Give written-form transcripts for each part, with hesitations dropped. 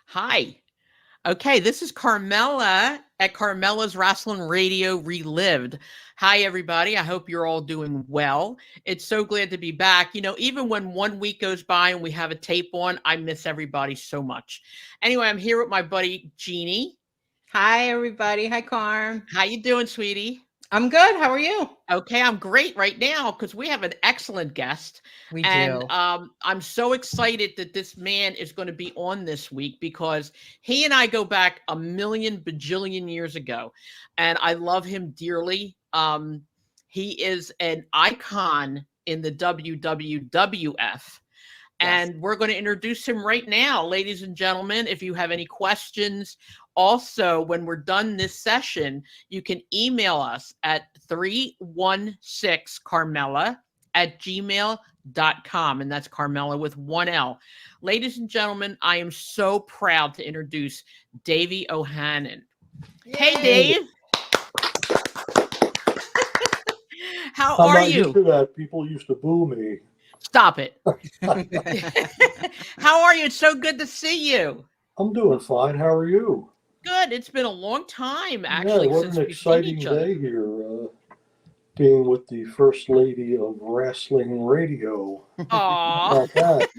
Hi. Okay, this is Carmela at Carmela's Rasslin Radio Relived. Hi, everybody. I hope you're all doing well. It's so glad to be back. Even when 1 week goes by and we have a tape on, I miss everybody so much. Anyway, I'm here with my buddy Jeannie. Hi, everybody. Hi, Carm. How you doing, sweetie? I'm good. How are you? Okay, I'm great right now because we have an excellent guest. We And do. I'm so excited that this man is going to be on this week because he and I go back a million bajillion years ago. And I love him dearly. He is an icon in the WWF. Yes. And we're going to introduce him right now, ladies and gentlemen. If you have any questions, also, when we're done this session, you can email us at 316carmela@gmail.com. And that's Carmela with one L. Ladies and gentlemen, I am so proud to introduce Davey O'Hannon. Yay. Hey, Dave. How I'm are not you? used to that. People used to boo me. Stop it. How are you? It's so good to see you. I'm doing fine. How are you? Good. It's been a long time, actually, what since an we've seen exciting each other. day here, being with the First Lady of Rasslin Radio. Aw, Like that.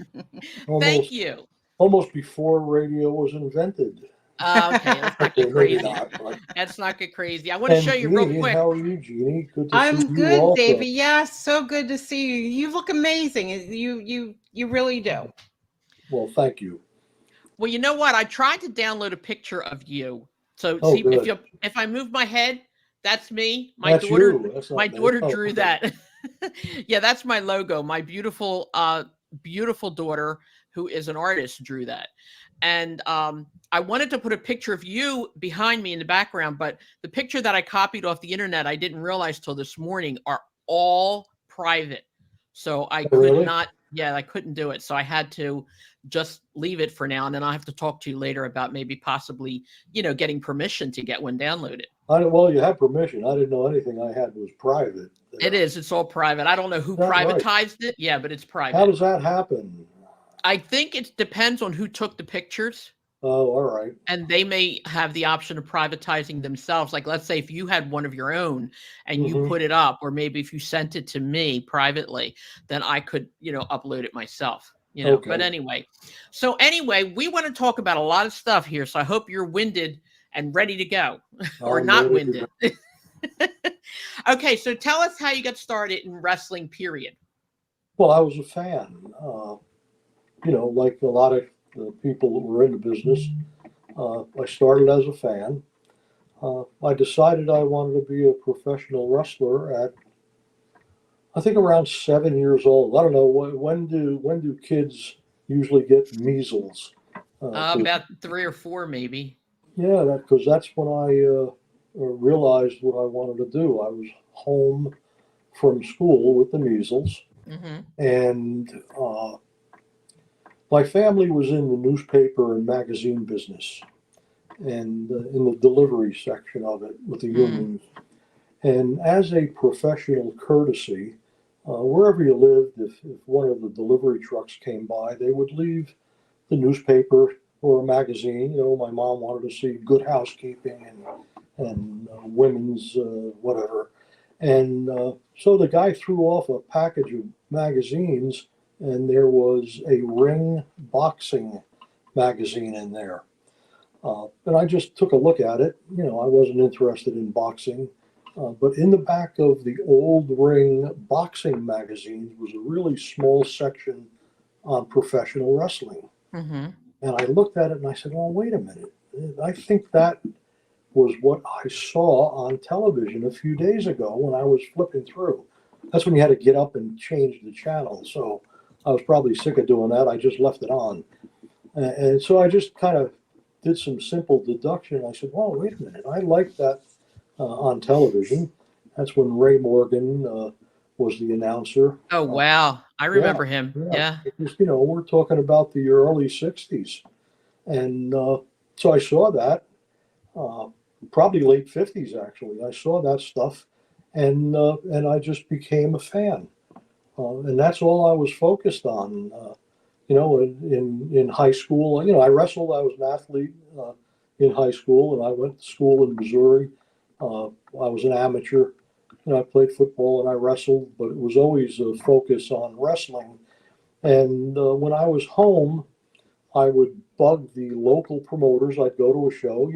thank you. Almost before radio was invented. Okay, let's not Okay, get maybe crazy. not. But... Let's not get crazy. I want to And show you real Jeannie, quick. how are you, Jeannie? Good to see I'm you good, also. Davey. Yeah, so good to see you. You look amazing. You really do. Well, thank you. Well, you know what? I tried to download a picture of you. So Oh, see good. if I move my head, that's me. That's you. That's not My me. daughter Oh, drew okay. that. Yeah, that's my logo. My beautiful beautiful daughter, who is an artist, drew that. And I wanted to put a picture of you behind me in the background, but the picture that I copied off the internet, I didn't realize till this morning, are all private. So I could Really? not, I couldn't do it. So I had to just leave it for now. And then I'll have to talk to you later about maybe possibly, getting permission to get one downloaded. Well, you have permission. I didn't know anything I had was private. It is. It's all private. I don't know who Is that right? privatized it. Yeah, but it's private. How does that happen? I think it depends on who took the pictures. Oh, all right. And they may have the option of privatizing themselves. Like, let's say if you had one of your own and you put it up, or maybe if you sent it to me privately, then I could, upload it myself, Okay. But anyway, we want to talk about a lot of stuff here. So I hope you're winded and ready to go or I'm not ready to winded. Okay. So tell us how you got started in wrestling, period. Well, I was a fan. Like a lot of people that were in the business, I started as a fan. I decided I wanted to be a professional wrestler at, I think, around 7 years old. I don't know, when do kids usually get measles? About 3 or 4, maybe. Yeah, because that's when I realized what I wanted to do. I was home from school with the measles, and my family was in the newspaper and magazine business, and in the delivery section of it with the unions. And as a professional courtesy, wherever you lived, if one of the delivery trucks came by, they would leave the newspaper or a magazine. My mom wanted to see Good Housekeeping and women's whatever. And so the guy threw off a package of magazines, and there was a ring boxing magazine in there. And I just took a look at it. I wasn't interested in boxing. But in the back of the old ring boxing magazines was a really small section on professional wrestling. And I looked at it and I said, oh, wait a minute. I think that was what I saw on television a few days ago when I was flipping through. That's when you had to get up and change the channel. So I was probably sick of doing that. I just left it on. And so I just kind of did some simple deduction. I said, well, wait a minute. I like that on television. That's when Ray Morgan was the announcer. Oh, wow. I remember him. Yeah. It was, we're talking about the early 60s. And so I saw that, probably late 50s, actually. I saw that stuff, and I just became a fan. And that's all I was focused on. in high school, I wrestled. I was an athlete in high school, and I went to school in Missouri. I was an amateur. I played football and I wrestled, but it was always a focus on wrestling. And when I was home, I would bug the local promoters. I'd go to a show.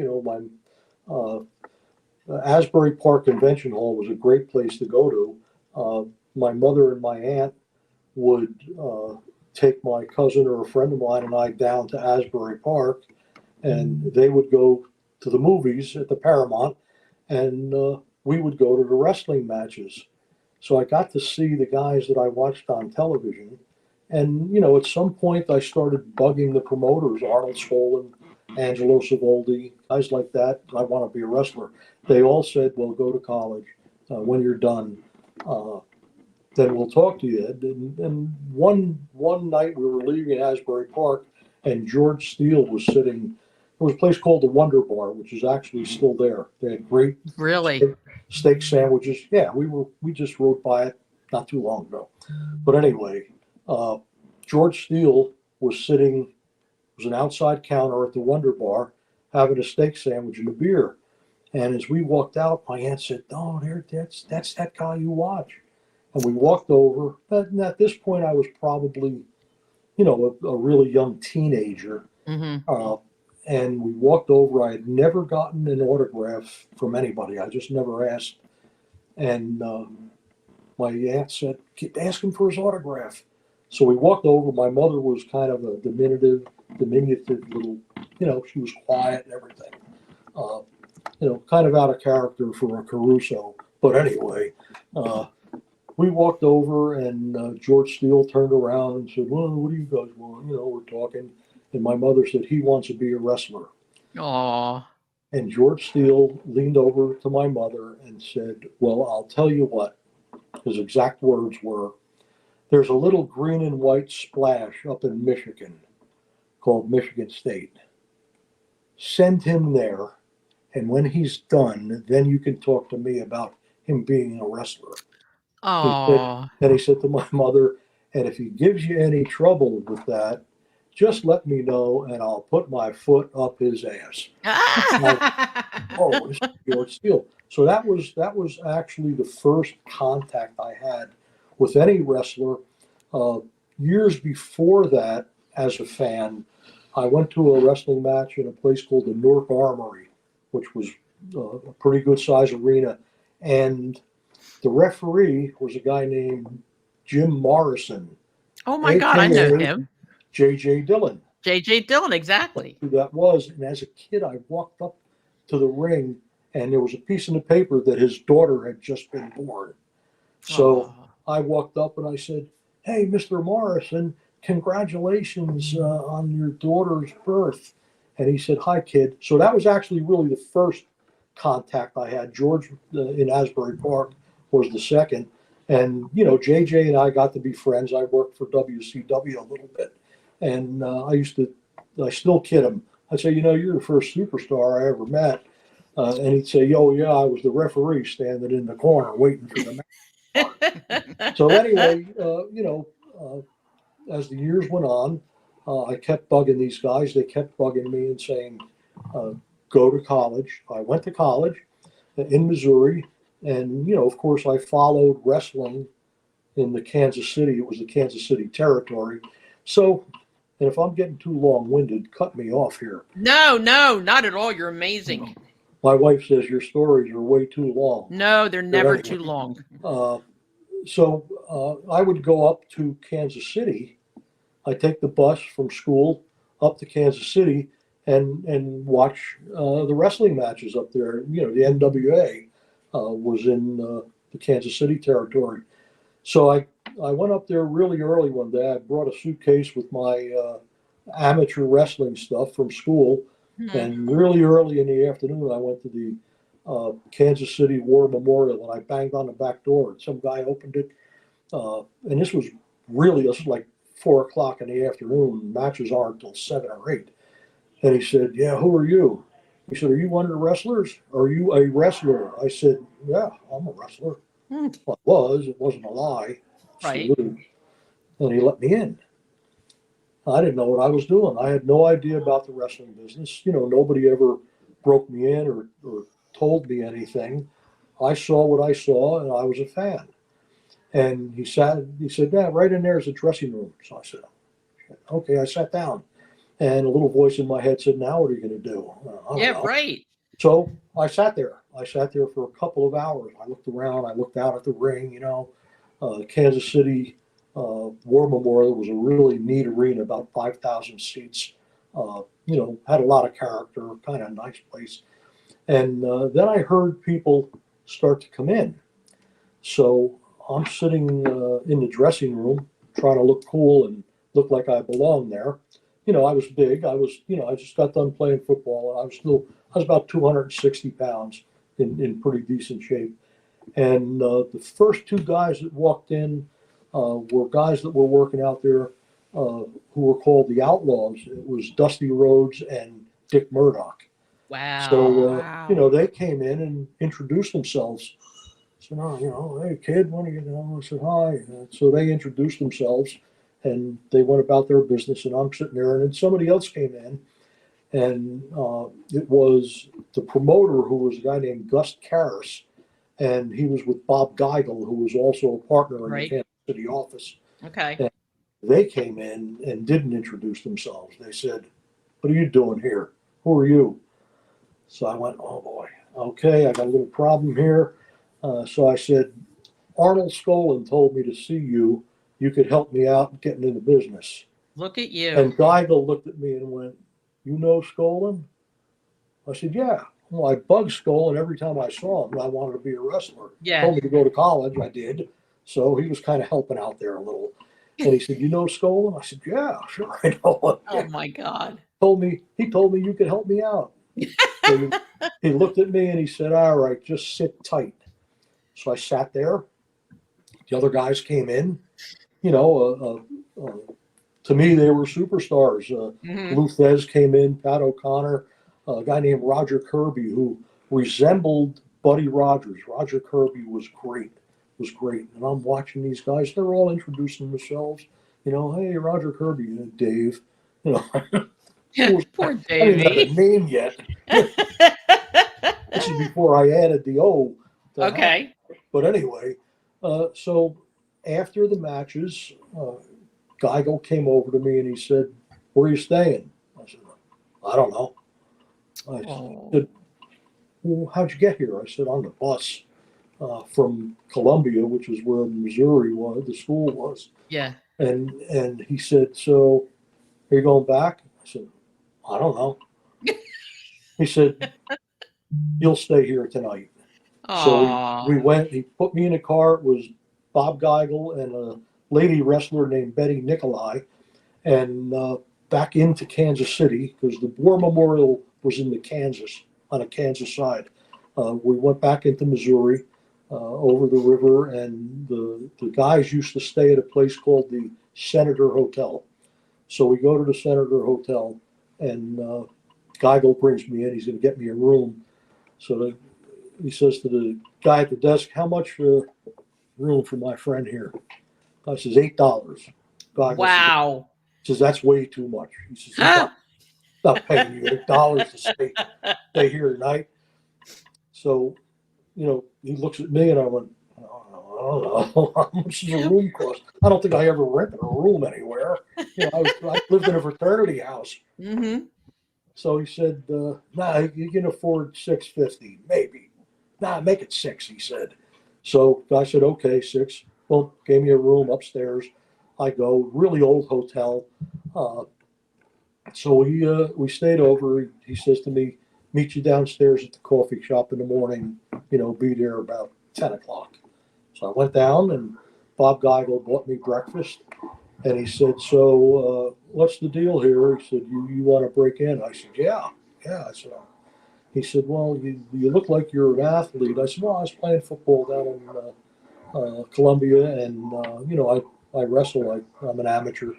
My Asbury Park Convention Hall was a great place to go to. My mother and my aunt would take my cousin or a friend of mine and I down to Asbury Park, and they would go to the movies at the Paramount, and we would go to the wrestling matches. So I got to see the guys that I watched on television. And, at some point I started bugging the promoters, Arnold Skolin, Angelo Savoldi, guys like that. I want to be a wrestler. They all said, well, go to college. When you're done, then we'll talk to you. And one night we were leaving Asbury Park, and George Steele was sitting. There was a place called the Wonder Bar, which is actually still there. They had great steak sandwiches. Yeah, we just rode by it not too long ago. But anyway, George Steele was sitting. Was an outside counter at the Wonder Bar, having a steak sandwich and a beer. And as we walked out, my aunt said, "Oh, that's that guy you watch." And we walked over. And at this point, I was probably, a really young teenager. Mm-hmm. And we walked over. I had never gotten an autograph from anybody. I just never asked. And my aunt said, "Ask him for his autograph." So we walked over. My mother was kind of a diminutive little, she was quiet and everything. Kind of out of character for a Caruso. But anyway, we walked over, and George Steele turned around and said, "Well, what do you guys want?" We're talking. And my mother said, "He wants to be a wrestler." Aww. And George Steele leaned over to my mother and said, "Well, I'll tell you what." His exact words were, "There's a little green and white splash up in Michigan called Michigan State. Send him there, and when he's done, then you can talk to me about him being a wrestler." Aww. And he said to my mother, "And if he gives you any trouble with that, just let me know, and I'll put my foot up his ass." Oh, this is George Steele. So that was actually the first contact I had with any wrestler. Years before that, as a fan, I went to a wrestling match in a place called the Newark Armory, which was a pretty good size arena. And the referee was a guy named Jim Morrison. Oh my God, I know him. J.J. Dillon. J.J. Dillon, exactly. Who that was. And as a kid, I walked up to the ring, and there was a piece in the paper that his daughter had just been born. So I walked up and I said, "Hey, Mr. Morrison, congratulations on your daughter's birth." And he said, "Hi, kid." So that was actually really the first contact I had. George in Asbury Park was the second. And, JJ and I got to be friends. I worked for WCW a little bit. And I still kid him. I say, "You're the first superstar I ever met." And he'd say, "Oh, yeah, I was the referee standing in the corner waiting for the match." So anyway, as the years went on, I kept bugging these guys. They kept bugging me and saying, "Go to college." I went to college in Missouri. And, of course, I followed wrestling in the Kansas City. It was the Kansas City territory. So, and if I'm getting too long-winded, cut me off here. No, not at all. You're amazing. My wife says your stories are way too long. No, they're never too long. So I would go up to Kansas City. I take the bus from school up to Kansas City and watch the wrestling matches up there. The NWA was in the Kansas City territory. So I went up there really early one day. I brought a suitcase with my amateur wrestling stuff from school. And really early in the afternoon, I went to the Kansas City War Memorial, and I banged on the back door, and some guy opened it. And this was like 4 o'clock in the afternoon. Matches aren't until 7 or 8. And he said, "Yeah, who are you?" He said, "Are you one of the wrestlers? Are you a wrestler?" I said, "Yeah, I'm a wrestler." Well, it wasn't a lie. Right. And he let me in. I didn't know what I was doing. I had no idea about the wrestling business. Nobody ever broke me in or told me anything. I saw what I saw, and I was a fan. And he said, "Yeah, right in there is a dressing room." So I said, "Okay." I sat down, and a little voice in my head said, "Now what are you going to do?" I don't know. Right. So I sat there. I sat there for a couple of hours. I looked around. I looked out at the ring. Kansas City War Memorial was a really neat arena, about 5,000 seats. Had a lot of character, kind of nice place. And then I heard people start to come in. So I'm sitting in the dressing room trying to look cool and look like I belong there. I was big. I just got done playing football. I was about 260 pounds in pretty decent shape. And the first two guys that walked in were guys that were working out there who were called the Outlaws. It was Dusty Rhodes and Dick Murdoch. Wow. So, Wow. they came in and introduced themselves. So, "Hey, kid, what do you know?" I said, "Hi." So they introduced themselves and they went about their business. And I'm sitting there, and then somebody else came in. And it was the promoter, who was a guy named Gus Karras. And he was with Bob Geigel, who was also a partner in the Right. Kansas City office. Okay. And they came in and didn't introduce themselves. They said, "What are you doing here? Who are you?" So I went, "Oh boy, okay, I got a little problem here." So I said, "Arnold Skolin told me to see you. You could help me out getting into business." Look at you. And Geigel looked at me and went, "You know Skolin?" I said, "Yeah." Well, I bugged Skolin every time I saw him. I wanted to be a wrestler. Yeah. Told me to go to college. I did. So he was kind of helping out there a little. And he said, "You know Skolin?" I said, "Yeah, sure, I know him." Oh my God. He told me you could help me out. So he looked at me and he said, "All right, just sit tight." So I sat there. The other guys came in. To me, they were superstars. Mhm. Lou Thez came in, Pat O'Connor, a guy named Roger Kirby, who resembled Buddy Rogers. Roger Kirby was great. And I'm watching these guys. They're all introducing themselves. "Hey, Roger Kirby, Dave." Poor I didn't have a Davey. name yet. This is before I added the O to Okay. But anyway, so after the matches, Geigel came over to me and he said, "Where are you staying?" I said, "I don't know." I Oh. said, "Well, how'd you get here?" I said, "On the bus from Columbia, which is where Missouri was, the school was." Yeah. And he said, "So are you going back?" I said, "I don't know." He said, "You'll stay here tonight." So we Aw. went. He put me in a car. It was Bob Geigel and a lady wrestler named Betty Nicolai, and back into Kansas City, because the War Memorial was in on the Kansas side. We went back into Missouri, over the river, and the guys used to stay at a place called the Senator Hotel. So we go to the Senator Hotel, and Geigel brings me in. He's going to get me a room. So he says to the guy at the desk, "How much room for my friend here?" I says, $8. Wow. Says, "That's way too much." He says, "I'm Huh? not paying you $8 to stay here tonight." So, he looks at me and I went, "I don't know. How much does a room cost?" I don't think I ever rented a room anywhere. I lived in a fraternity house. Mm-hmm. So he said, "Nah, you can afford $6.50, maybe. Nah, make it $6," he said. So I said, "Okay, 6." Well, gave me a room upstairs. I go, really old hotel. Uh, so we stayed over. He says to me, "Meet you downstairs at the coffee shop in the morning. Be there about 10 o'clock." So I went down, and Bob Geigel bought me breakfast. And he said, "So what's the deal here?" He said, "You want to break in?" I said, "Yeah." I said, he said, "Well, you look like you're an athlete." I said, "Well, I was playing football down in Columbia, and I wrestle. I'm an amateur."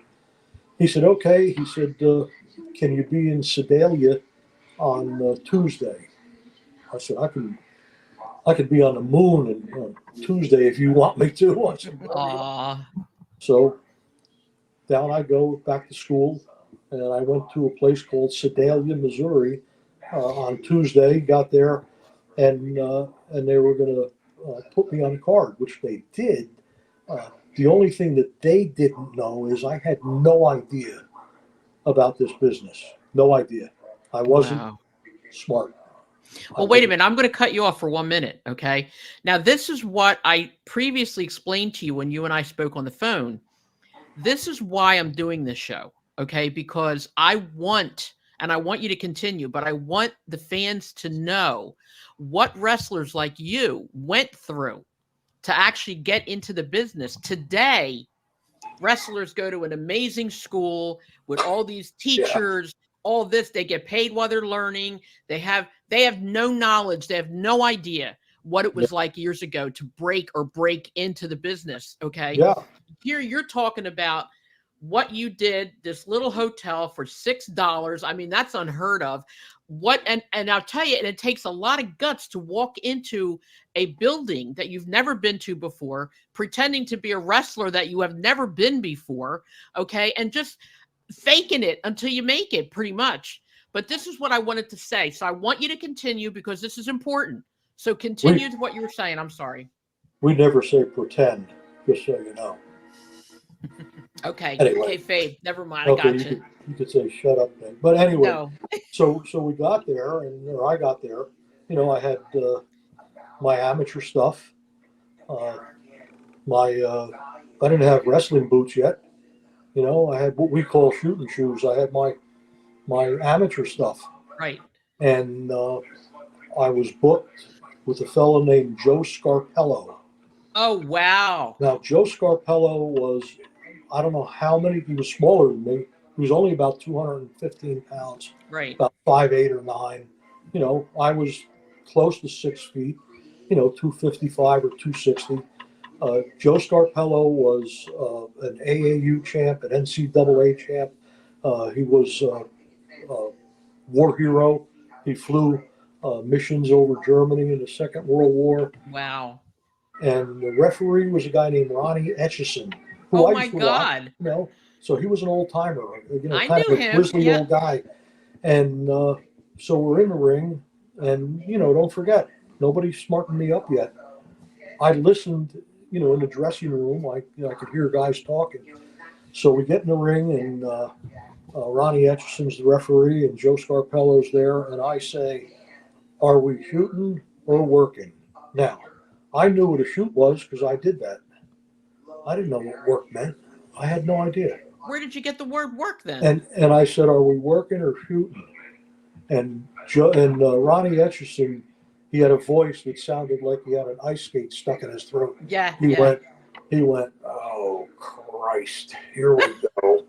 He said, "Okay." He said, "Can you be in Sedalia on Tuesday?" I said, I could be on the moon on Tuesday if you want me to." I said, "Whatever you want." Aw. So down I go back to school, and I went to a place called Sedalia, Missouri, on Tuesday. Got there, and they were going to put me on a card, which they did. The only thing that they didn't know is I had no idea about this business. No idea. I wasn't smart. Well, wait a minute. I'm going to cut you off for 1 minute. Okay. Now, this is what I previously explained to you when you and I spoke on the phone. This is why I'm doing this show. Okay. Because I want you to continue, but I want the fans to know what wrestlers like you went through to actually get into the business. Today, wrestlers go to an amazing school with all these teachers, all this. They get paid while they're learning. They have no knowledge. They have no idea what it was like years ago to break into the business. Okay. Yeah. Here you're talking about what you did, this little hotel for $6. I mean, that's unheard of. And I'll tell you, and it takes a lot of guts to walk into a building that you've never been to before, pretending to be a wrestler that you have never been before. Okay. And just faking it until you make it, pretty much. But this is what I wanted to say. So I want you to continue because this is important. So continue to what you were saying. I'm sorry. We never say pretend, just so you know. Okay. Anyway. Okay, Fabe. Never mind. Okay, I got you. You could say shut up then. But anyway, No. so we got there, or I got there. You know, I had my amateur stuff. I didn't have wrestling boots yet. You know, I had what we call shooting shoes. I had my amateur stuff. Right. And I was booked with a fellow named Joe Scarpello. Oh, wow. Now, Joe Scarpello was, I don't know how many, he was smaller than me. He was only about 215 pounds. Right. About 5'8" or 9. You know, I was close to 6 feet, 255 or 260. Joe Scarpello was an AAU champ, an NCAA champ. He was a war hero. He flew missions over Germany in the Second World War. Wow. And the referee was a guy named Ronnie Etchison, who I used to watch, so he was an old timer, I kind knew of a him. grizzly old guy. And so we're in the ring, and don't forget, nobody's smartened me up yet. I listened, in the dressing room, I could hear guys talking. So we get in the ring, and Ronnie Etchison's the referee, and Joe Scarpello's there, and I say, "Are we shooting or working?" Now, I knew what a shoot was because I did that. I didn't know what work meant. I had no idea. Where did you get the word work then? And I said, "Are we working or shooting?" And Ronnie Etchison, he had a voice that sounded like he had an ice skate stuck in his throat. Yeah. He went, "Oh Christ, here we go."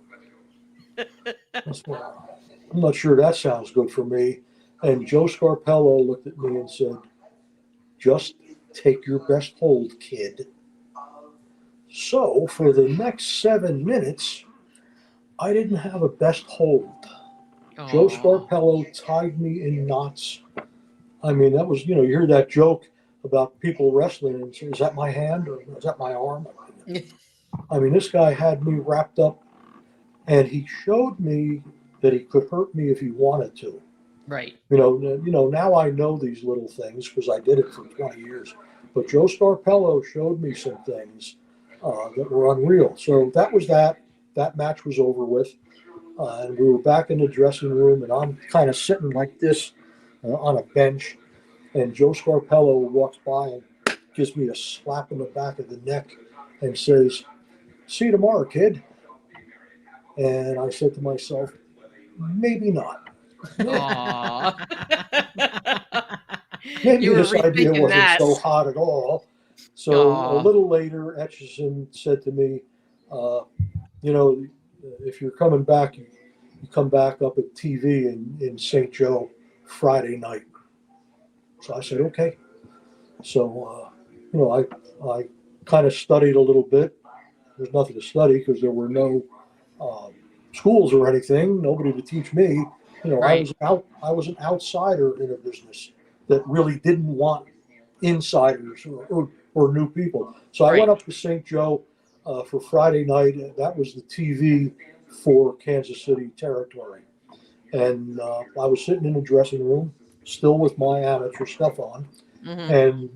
I'm not sure that sounds good for me. And Joe Scarpello looked at me and said, "Just take your best hold, kid." So for the next 7 minutes, I didn't have a best hold. Aww. Joe Scarpello tied me in knots. I mean, that was, you hear that joke about people wrestling and say, "Is that my hand or is that my arm?" I mean, this guy had me wrapped up, and he showed me that he could hurt me if he wanted to. Right. Now I know these little things because I did it for 20 years. But Joe Scarpello showed me some things that were unreal. So that was that. That match was over with. And we were back in the dressing room, and I'm kind of sitting like this on a bench. And Joe Scarpello walks by and gives me a slap in the back of the neck and says, "See you tomorrow, kid." And I said to myself, maybe not. Maybe this idea wasn't so hot at all. So a little later, Etchison said to me, if you're coming back, you come back up at TV in St. Joe Friday night. So I said, okay. So, I kind of studied a little bit. There's nothing to study because there were no schools or anything, nobody to teach me. Right. I was an outsider in a business that really didn't want insiders or new people. So I went up to St. Joe. for Friday night. That was the TV for Kansas City territory. And I was sitting in the dressing room, still with my amateur stuff on. Mm-hmm. And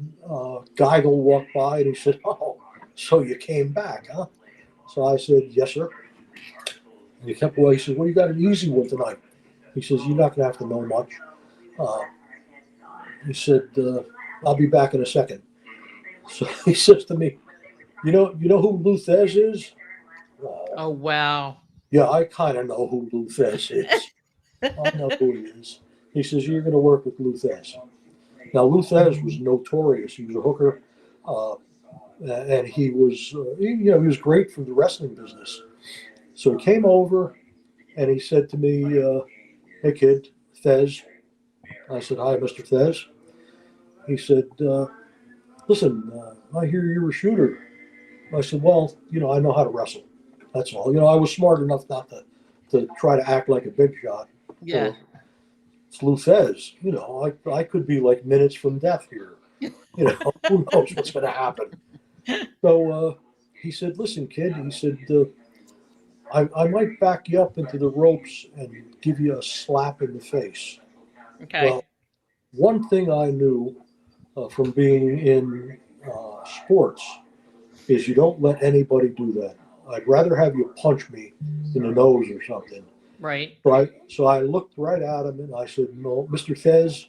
Geigel walked by and he said, "Oh, so you came back, huh?" So I said, "Yes, sir." And he kept away. He said, "Well, you got an easy one tonight." He says, "You're not going to have to know much." He said, "I'll be back in a second." So he says to me, you know who Lou Thez is?" Oh, wow. "Yeah, I kind of know who Lou Thez is. I know who he is." He says, "You're going to work with Lou Thez." Now, Lou Thez was notorious. He was a hooker, and he was, he was great for the wrestling business. So he came over and he said to me, "Hey, kid, Thez." I said, "Hi, Mr. Thez." He said, "Listen, I hear you're a shooter." I said, "Well, I know how to wrestle. That's all." I was smart enough not to try to act like a big shot. Yeah. Or, it's Lou Thez. I could be like minutes from death here. Who knows what's going to happen. So he said, "Listen, kid," he said, I might back you up into the ropes and give you a slap in the face." Okay. Well, one thing I knew from being in sports is you don't let anybody do that. I'd rather have you punch me in the nose or something. Right. So I looked right at him and I said, "No, Mr. Thez,"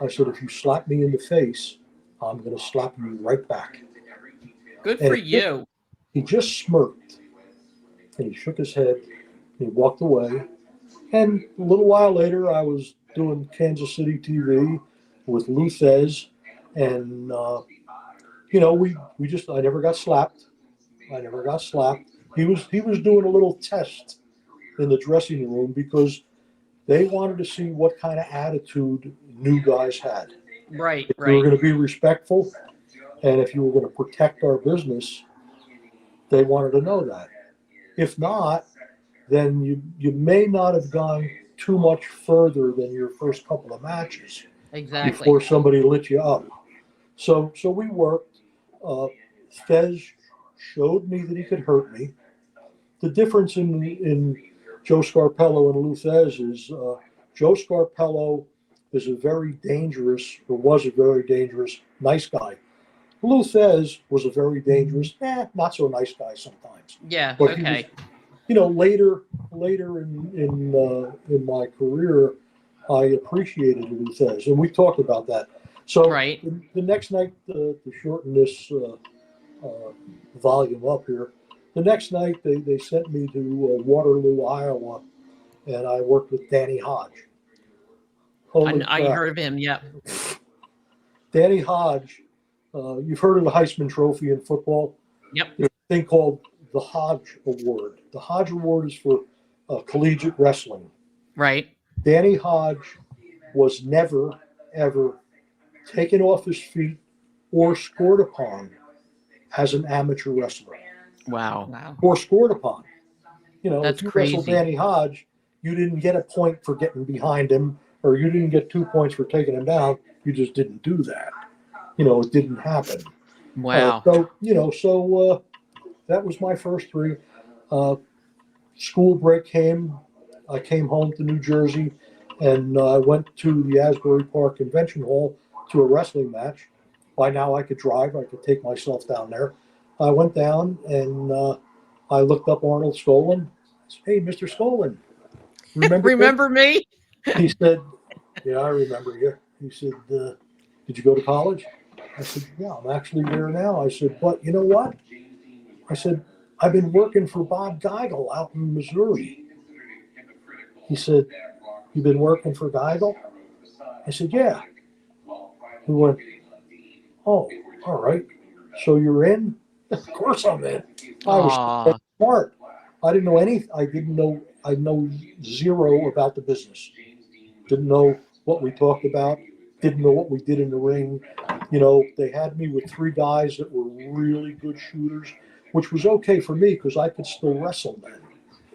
I said, "if you slap me in the face, I'm going to slap you right back." Good And for you. he just smirked and he shook his head. He walked away. And a little while later, I was doing Kansas City TV with Lou Thez. And, I never got slapped. He was doing a little test in the dressing room because they wanted to see what kind of attitude new guys had. Right. If you were Right. going to be respectful and if you were going to protect our business, they wanted to know that. If not, then you may not have gone too much further than your first couple of matches Exactly. before somebody lit you up. So we worked. Fez showed me that he could hurt me. The difference in Joe Scarpello and Lou Thez is Joe Scarpello is a very dangerous, or was a very dangerous, nice guy. Lou Thez was a very dangerous, not so nice guy sometimes. Yeah. But Okay. he was, later in my career, I appreciated Lou Thez, and we talked about that. So Right. the next night, to shorten this volume up here, the next night they sent me to Waterloo, Iowa, and I worked with Danny Hodge. Holy I crap. heard of him. Yep. Danny Hodge, you've heard of the Heisman Trophy in football? Yep. There's a thing called the Hodge Award. The Hodge Award is for collegiate wrestling. Right. Danny Hodge was never, ever taken off his feet or scored upon as an amateur wrestler. Wow. Wow. Or scored upon. That's if you crazy. wrestled Danny Hodge, you didn't get a point for getting behind him, or you didn't get 2 points for taking him down. You just didn't do that. It didn't happen. Wow. So that was my first three. School break came. I came home to New Jersey, and I went to the Asbury Park Convention Hall to a wrestling match. By now I could drive. I could take myself down there. I went down, and I looked up Arnold Skolin. I said, "Hey, Mr. Skolin, Remember me? He said, "Yeah, I remember you." He said, "Did you go to college?" I said, "Yeah, I'm actually there now." I said, "But you know what?" I said, "I've been working for Bob Geigel out in Missouri." He said, "You've been working for Geigel?" I said, "Yeah." He went, "Oh, all right. So you're in?" Of course I'm in. I was Aw. smart. I didn't know anything. I know zero about the business. Didn't know what we talked about. Didn't know what we did in the ring. They had me with three guys that were really good shooters, which was okay for me because I could still wrestle then.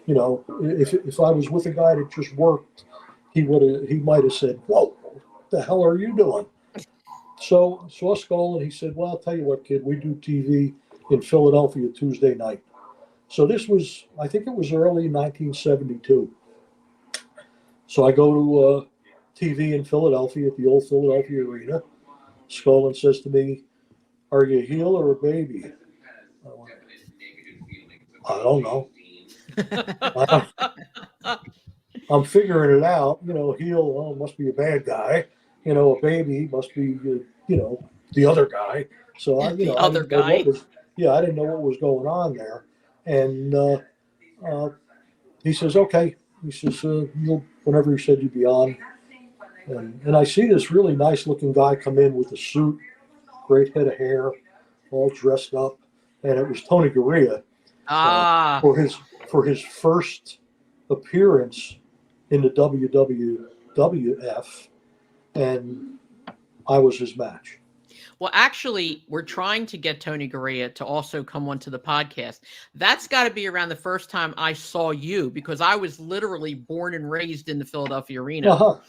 If I was with a guy that just worked, he might have said, "Whoa, what the hell are you doing?" So saw Skull and he said, "Well, I'll tell you what, kid, we do TV. in Philadelphia Tuesday night. So this was, I think it was early 1972. So I go to TV in Philadelphia at the old Philadelphia Arena. Skolin says to me, "Are you a heel or a baby?" I went, "I don't know. I'm figuring it out. Heel, oh, must be a bad guy. A baby must be, the other guy." So I The I other didn't know guy. I didn't know what was going on there. And he says, "Okay." He says, "Whenever you said you'd be on." And I see this really nice looking guy come in with a suit, great head of hair, all dressed up, and it was Tony Garea for his first appearance in the WWF, and I was his match. Well, actually, we're trying to get Tony Garea to also come onto the podcast. That's got to be around the first time I saw you, because I was literally born and raised in the Philadelphia arena.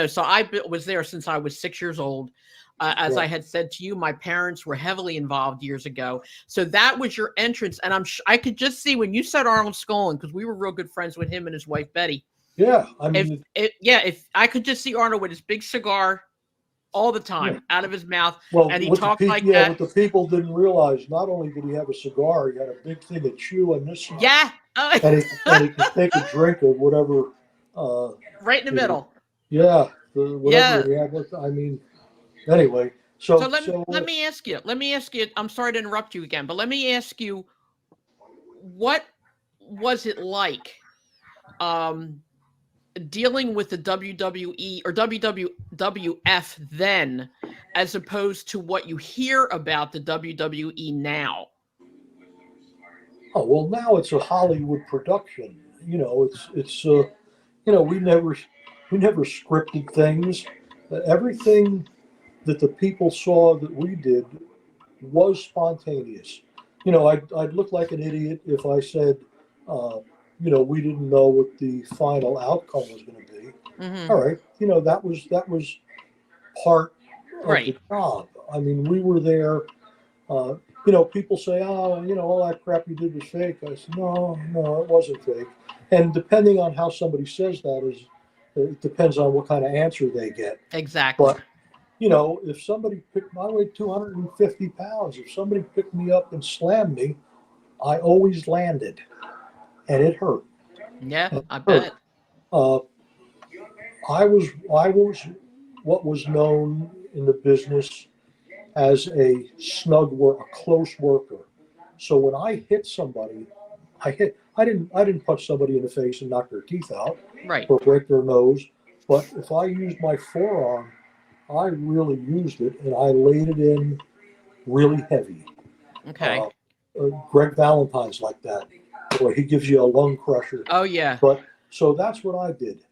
So I was there since I was 6 years old. As I had said to you, my parents were heavily involved years ago. So that was your entrance. And I could just see when you said Arnold Skolin, because we were real good friends with him and his wife, Betty. Yeah. I mean, if I could just see Arnold with his big cigar all the time out of his mouth. Well, and he talked like that. What the people didn't realize, not only did he have a cigar, he had a big thing of chew on this side. Yeah. And he could take a drink of whatever. Right in the middle. Yeah. Whatever he had. I mean, anyway. So let me ask you. I'm sorry to interrupt you again, but let me ask you, what was it like dealing with the WWE or WWF then, as opposed to what you hear about the WWE now? Oh, well, now it's a Hollywood production. It's we never scripted things. Everything that the people saw that we did was spontaneous. I'd look like an idiot if I said, we didn't know what the final outcome was going to be. Mm-hmm. All right, that was part of the job. I mean, we were there. People say, "Oh, all that crap you did was fake." I said, No, it wasn't fake. And depending on how somebody says that it depends on what kind of answer they get. Exactly. But if somebody I weighed 250 pounds. If somebody picked me up and slammed me, I always landed, and it hurt. Yeah, I bet. I was what was known in the business as a close worker. So when I hit somebody, I didn't punch somebody in the face and knock their teeth out, or break their nose. But if I used my forearm, I really used it, and I laid it in really heavy. Okay. Greg Valentine's like that. Boy, he gives you a lung crusher. Oh yeah. But so that's what I did.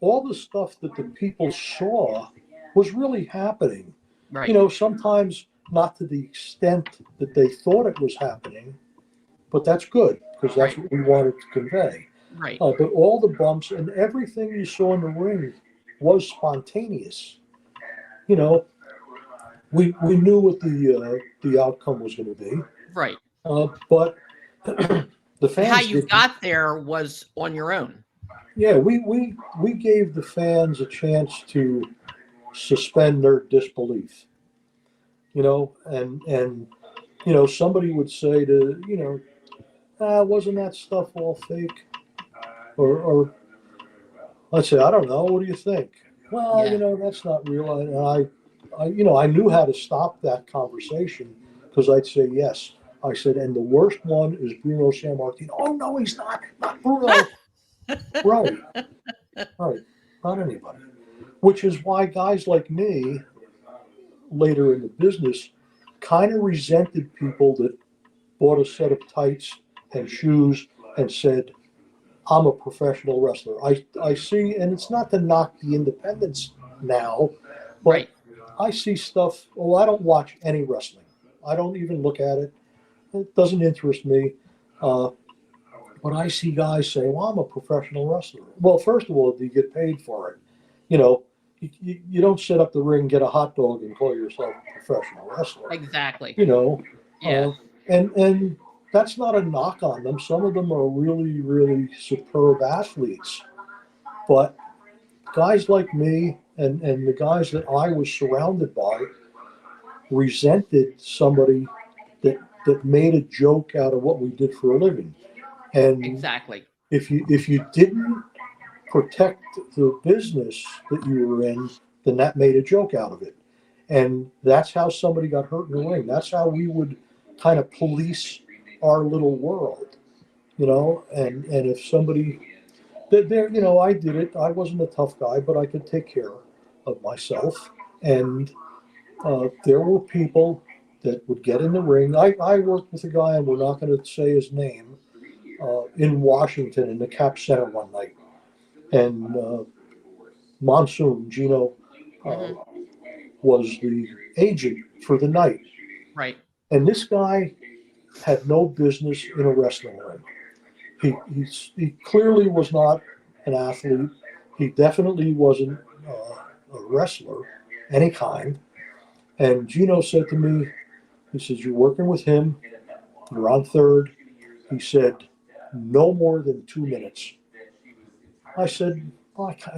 All the stuff that the people saw was really happening. Right. Sometimes not to the extent that they thought it was happening, but that's good, because that's what we wanted to convey. Right. But all the bumps and everything you saw in the ring was spontaneous. We knew what the outcome was going to be. Right. But the fans. How you got there was on your own. Yeah, we gave the fans a chance to suspend their disbelief. And somebody would say to wasn't that stuff all fake? Or let's say, I don't know. What do you think? Well, that's not real. And I knew how to stop that conversation, because I'd say yes. I said, and the worst one is Bruno Sammartino. Oh no, he's not Bruno. Right, not anybody. Which is why guys like me, later in the business, kind of resented people that bought a set of tights and shoes and said, "I'm a professional wrestler." I see, and it's not to knock the independents now, but I see stuff. Well, I don't watch any wrestling. I don't even look at it. It doesn't interest me. But I see guys say, "Well, I'm a professional wrestler." Well, first of all, do you get paid for it? You don't set up the ring, get a hot dog, and call yourself a professional wrestler. Exactly. Yeah. and that's not a knock on them. Some of them are really, really superb athletes, but guys like me and the guys that I was surrounded by resented somebody that made a joke out of what we did for a living. And Exactly. if you didn't protect the business that you were in, then that made a joke out of it. And that's how somebody got hurt in the ring. That's how we would kind of police our little world, and if somebody there, I did it. I wasn't a tough guy, but I could take care of myself. And there were people that would get in the ring. I worked with a guy, and we're not going to say his name, in Washington in the Cap Center one night. And Monsoon, Gino, was the agent for the night. Right. And this guy had no business in a wrestling ring. He clearly was not an athlete. He definitely wasn't a wrestler, any kind. And Gino said to me, he says, "You're working with him. You're on third." He said, "No more than 2 minutes." I said,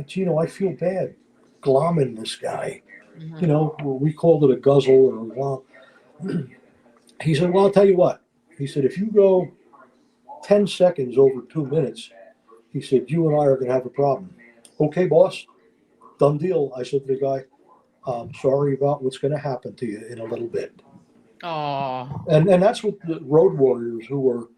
Gino, I feel bad glomming this guy. We called it a guzzle or a glom. He said, "Well, I'll tell you what." He said, "If you go 10 seconds over 2 minutes," he said, "you and I are going to have a problem." "Okay, boss, done deal." I said to the guy, "I'm sorry about what's going to happen to you in a little bit." Oh. And that's what the road warriors, who were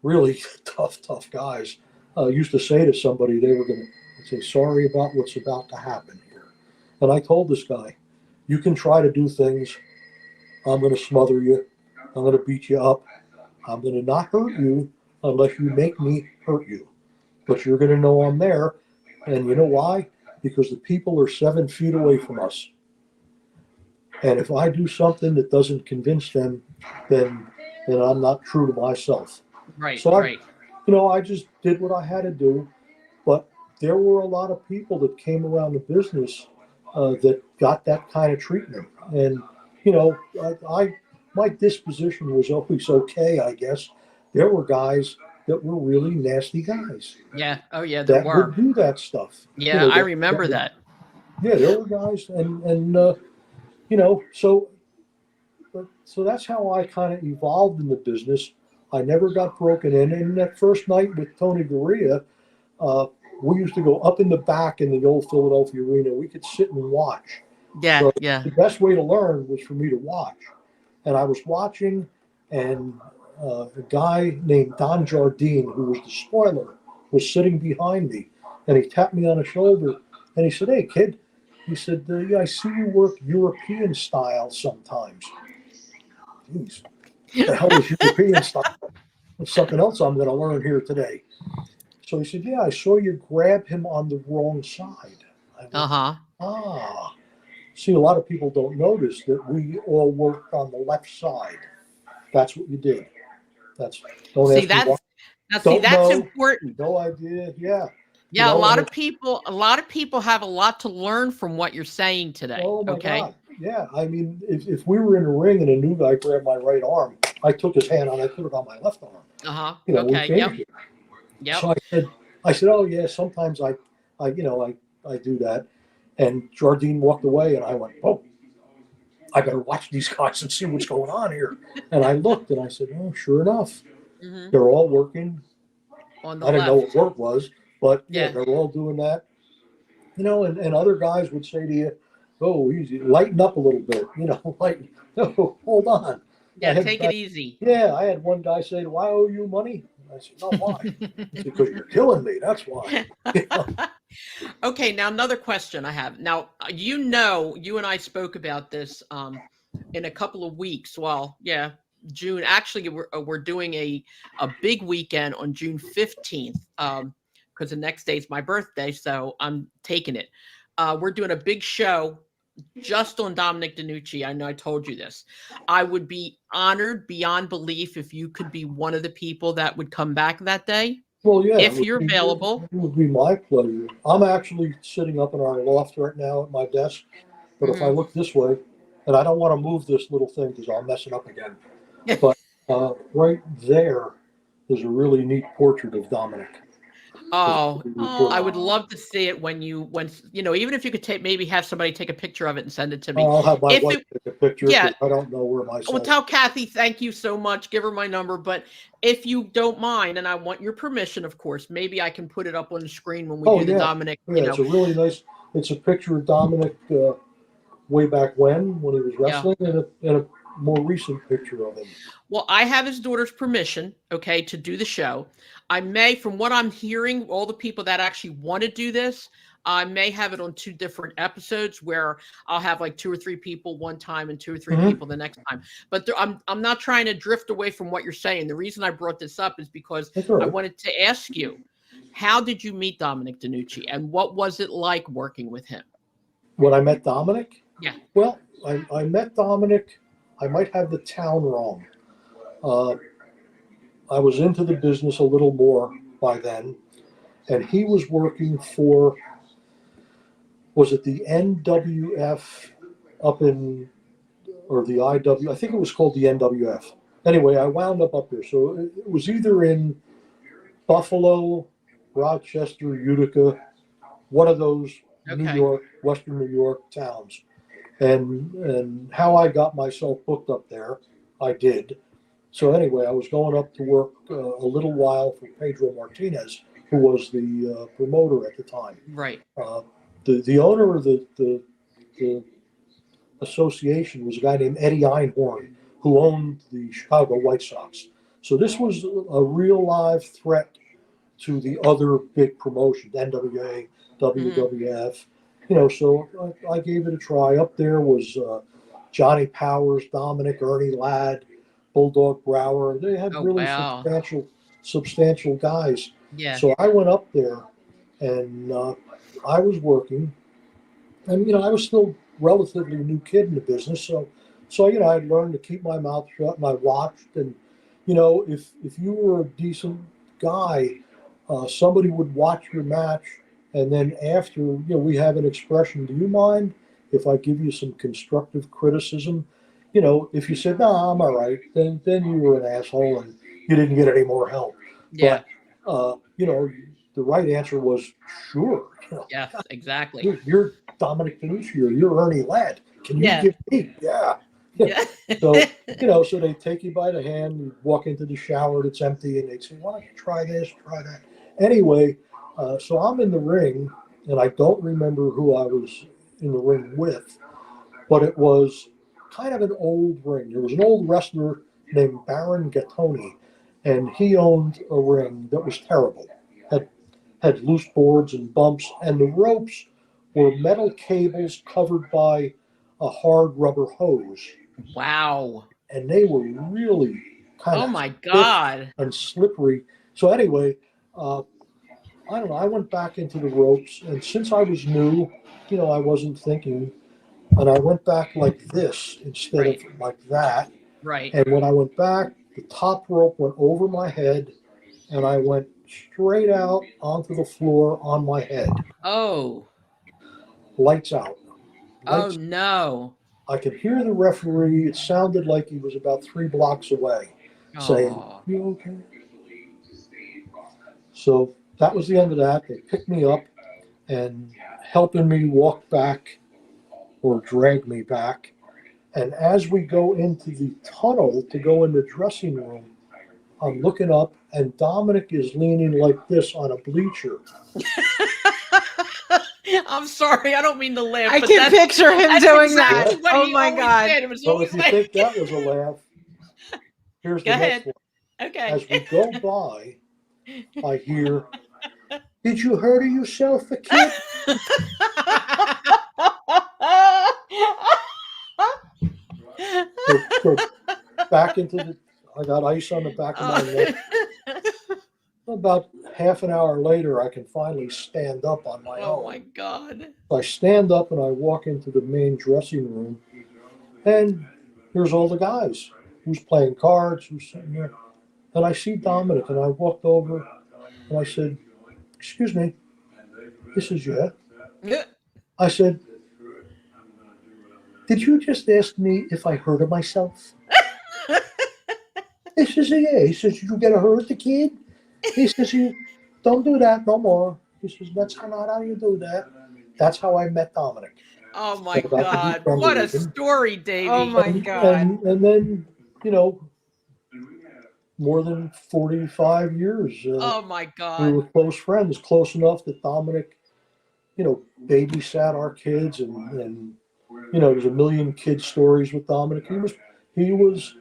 really tough guys, used to say to somebody. They were going to say, "Sorry about what's about to happen here." And I told this guy, "You can try to do things. I'm going to smother you. I'm going to beat you up. I'm going to not hurt you unless you make me hurt you. But you're going to know I'm there. And you know why? Because the people are 7 feet away from us. And if I do something that doesn't convince them, then I'm not true to myself." Right. So Right. I just did what I had to do. But there were a lot of people that came around the business that got that kind of treatment. And my disposition was always okay, I guess. There were guys that were really nasty guys. Yeah. Oh, yeah. There That were. would do that stuff. Yeah, I remember that. Yeah, there were guys, and so that's how I kind of evolved in the business. I never got broken in. And that first night with Tony Gurria, we used to go up in the back in the old Philadelphia arena. We could sit and watch. Yeah. So Yeah. the best way to learn was for me to watch. And I was watching, and a guy named Don Jardine, who was the spoiler, was sitting behind me. And he tapped me on the shoulder, and he said, "Hey, kid," he said, "Yeah, I see you work European style sometimes." Jeez, what the hell is European style? It's something else I'm going to learn here today. So he said, "Yeah, I saw you grab him on the wrong side." I went, "Ah." See, a lot of people don't notice that we all worked on the left side. That's what you did. Don't See, ask me why. that's Know. important. No idea. Yeah. Yeah, a lot of people have a lot to learn from what you're saying today. Oh my Okay. God. Yeah. I mean, if we were in a ring and a new guy grabbed my right arm, I took his hand and I put it on my left arm. Okay. We changed it. Yep. So I said, "Oh yeah, sometimes I do that." And Jardine walked away, and I went, "Oh, I better watch these guys and see what's going on here." And I looked, and I said, "Oh, sure enough, they're all working On the I didn't left. know what work was, but yeah, Yeah. they're all doing that. And other guys would say to you, "Oh, easy, lighten up a little bit." Like, "No, hold on." Yeah, take it easy. Yeah, I had one guy say, "Do I owe you money?" I said, "No, why?" "Because you're killing me. That's why." Okay, now another question I have. Now, you and I spoke about this in a couple of weeks. Well, yeah, June. Actually, we're doing a big weekend on June 15th because the next day is my birthday, so I'm taking it. We're doing a big show just on Dominic DeNucci. I know I told you this. I would be honored beyond belief if you could be one of the people that would come back that day. Well, yeah, If you're available. It would be my pleasure. I'm actually sitting up in our loft right now at my desk, but if I look this way, and I don't want to move this little thing because I'll mess it up again. But Right there is a really neat portrait of Dominic. Oh, I would Oh. love to see it when even if you could maybe have somebody take a picture of it and send it to me. I'll have my If wife it, take a picture. yeah, 'Cause I don't know where my well, cell. tell Kathy thank you so much. Give her my number, but if you don't mind, and I want your permission, of course, maybe I can put it up on the screen when we Oh do the yeah, Dominic. yeah. It's a really nice. It's a picture of Dominic way back when he was Yeah. wrestling, and a more recent picture of him. Well, I have his daughter's permission, okay, to do the show. I may, from what I'm hearing, all the people that actually want to do this, I may have it on 2 different episodes where I'll have like 2 or 3 people one time and 2 or 3 Mhm. people the next time. But I'm not trying to drift away from what you're saying. The reason I brought this up is because That's all I right. wanted to ask you, how did you meet Dominic DeNucci, and what was it like working with him? When I met Dominic, Yeah. well, I met Dominic. I might have the town wrong. I was into the business a little more by then, and he was working for, was it the NWF up in, or the IW? I think it was called the NWF. Anyway, I wound up there. So it was either in Buffalo, Rochester, Utica, one of those New Okay. York, Western New York towns. And how I got myself booked up there, I did. So anyway, I was going up to work a little while for Pedro Martinez, who was the promoter at the time. Right. The owner of the association was a guy named Eddie Einhorn, who owned the Chicago White Sox. So this was a real live threat to the other big promotions, NWA, WWF. So I gave it a try. Up there was Johnny Powers, Dominic, Ernie Ladd, Bulldog Brower. They had Oh, really wow. substantial guys. Yeah. So I went up there, and I was working, and I was still relatively new kid in the business. So I learned to keep my mouth shut, and I watched. And if you were a decent guy, somebody would watch your match, and then after, we have an expression. Do you mind if I give you some constructive criticism? If you said, no, I'm all right, then you were an asshole and you didn't get any more help. Yeah. But, the right answer was sure. Yes, exactly. You're Dominic DeNucci, or you're Ernie Ladd. Can you Yeah. give me? Yeah. Yeah. So they take you by the hand, you walk into the shower, it's empty, and they'd say, why don't you try this, try that. Anyway, so I'm in the ring, and I don't remember who I was in the ring with, but it was kind of an old ring. There was an old wrestler named Baron Gattoni, and he owned a ring that was terrible. Had loose boards and bumps, and the ropes were metal cables covered by a hard rubber hose. Wow. And they were really kind Oh of my God. and slippery. So anyway, I don't know. I went back into the ropes, and since I was new, I wasn't thinking, and I went back like this instead Right. of like that. Right. And when I went back, the top rope went over my head, and I went straight out onto the floor on my head. Oh. Lights out. Oh Lights. no. I could hear the referee. It sounded like he was about 3 blocks away, saying, Aw. "You okay?" So that was the end of that. They picked me up and helping me walk back, or drag me back. And as we go into the tunnel to go in the dressing room, I'm looking up, and Dominic is leaning like this on a bleacher. I'm sorry, I don't mean to laugh. I but can picture him that's doing exactly that. what Oh he my always God. did. It was So always if you like, think that was a laugh, here's Go the ahead. next one. okay. As we go by, I hear, "Did you hurt yourself, kid?" So back into I got ice on the back of my neck. About half an hour later, I can finally stand up on my Oh own. my God. I stand up and I walk into the main dressing room, and here's all the guys who's playing cards, who's sitting there. And I see Dominic, and I walked over and I said, "Excuse me, this is you." I said, "Did you just ask me if I hurt myself?" He says, yeah. He says, you gonna hurt the kid? He says, you don't do that no more. He says, that's not how you do that. That's how I met Dominic. Oh my About the heat God. from the What a region. story, Davey. Oh my God. And then, you know, more than 45 years, Oh my we God. were close friends, close enough that Dominic, you know, babysat our kids, and you know, there's a million kid stories with Dominic. He was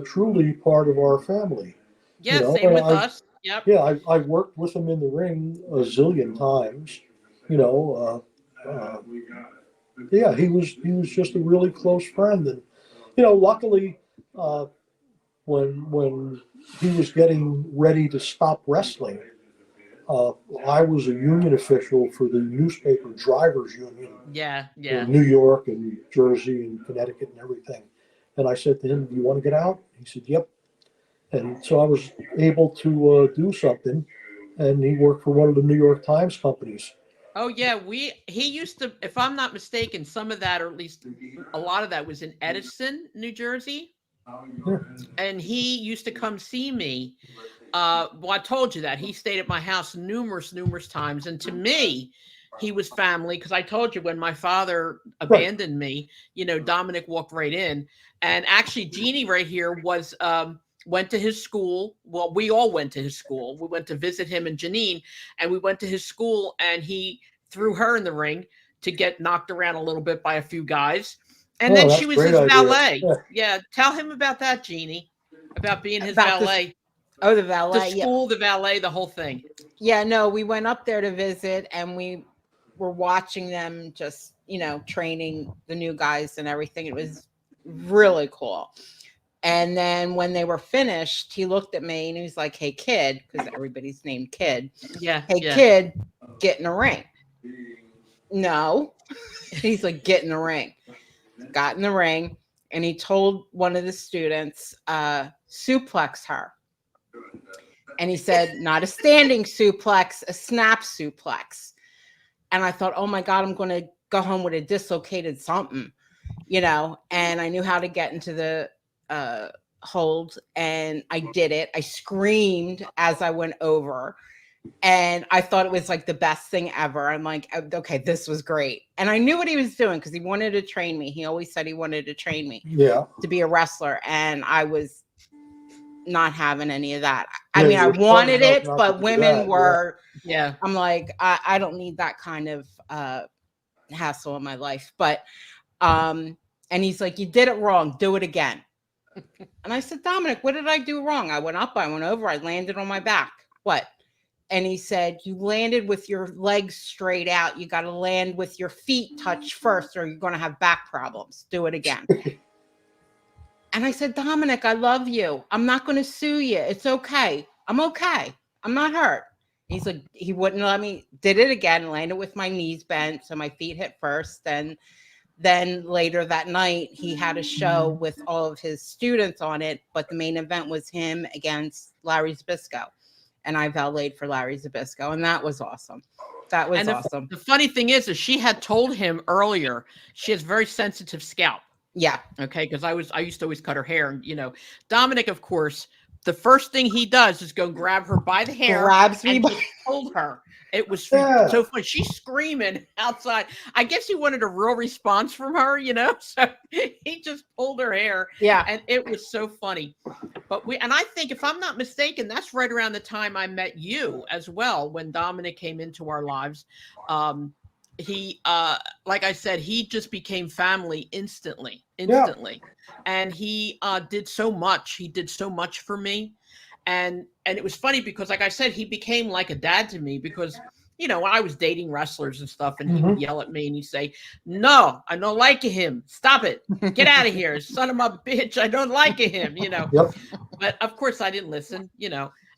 truly part of our family. You Yeah, know, same and with us. Yep. I worked with him in the ring a zillion times. You know, yeah, he was just a really close friend, and you know, luckily, uh, when he was getting ready to stop wrestling, uh, I was a union official for the newspaper drivers union Yeah. in Yeah. New York and New Jersey and Connecticut and everything. And I said to him, "Do you want to get out?" He said, "Yep." And so I was able to do something, and he worked for one of the New York Times companies. Oh yeah, he used to, if I'm not mistaken, some of that, or at least a lot of that, was in Edison, New Jersey. Yeah. And he used to come see me. Well, I told you that he stayed at my house numerous times, and to me, he was family, because I told you when my father Right. abandoned me, you know, Dominic walked right in, and actually, Jeannie right here was went to his school. Well, we all went to his school. We went to visit him and Janine, and we went to his school, and he threw her in the ring to get knocked around a little bit by a few guys, and Oh, then that's she a was great his idea. valet. Yeah. Yeah, tell him about that, Jeannie, about being his About this. valet. Oh, the The valet. Yeah. school, the valet, the whole thing. Yeah. No, we went up there to visit, and we were watching them just, training the new guys and everything. It was really cool. And then when they were finished, he looked at me and he was like, "Hey, kid," because everybody's named Kid. Yeah, "Hey, yeah. kid, get in the ring." No. He's like, "Get in the ring." Got in the ring, and he told one of the students, suplex her. And he said, not a standing suplex, a snap suplex. And I thought, oh my God, I'm going to go home with a dislocated something, and I knew how to get into the hold, and I did it. I screamed as I went over, and I thought it was like the best thing ever. I'm like, okay, this was great. And I knew what he was doing, because he wanted to train me. He always said he wanted to train me Yeah. to be a wrestler. And I was not having any of that. Yeah, I mean, I you're smart wanted enough it, not to but do women that. were, Yeah. I'm like, I don't need that kind of hassle in my life. But, and he's like, "You did it wrong. Do it again." And I said, "Dominic, what did I do wrong? I went up, I went over, I landed on my back. What?" And he said, "You landed with your legs straight out. You got to land with your feet touch first, or you're going to have back problems. Do it again." And I said, "Dominic, I love you. I'm not going to sue you. It's okay. I'm okay. I'm not hurt." He's like, he wouldn't let me. Did it again, landed with my knees bent, so my feet hit first. Then later that night, he had a show with all of his students on it, but the main event was him against Larry Zbyszko. And I valeted for Larry Zbyszko, and that was awesome. That was awesome. The funny thing is she had told him earlier she has very sensitive scalp. Yeah. Okay, because I used to always cut her hair, and Dominic, of course, the first thing he does is go grab her by the hair, Grabs me and by- just pulled her. It was Yeah. so funny. She's screaming outside. I guess he wanted a real response from her, so he just pulled her hair. Yeah. And it was so funny. But I think, if I'm not mistaken, that's right around the time I met you as well, when Dominic came into our lives. He like I said, he just became family instantly. And he did so much for me. And it was funny because, like I said, he became like a dad to me, because I was dating wrestlers and stuff, and he would yell at me and he'd say, "No, I don't like him. Stop it. Get out of here, son of a bitch. I don't like him," Yep. But of course I didn't listen,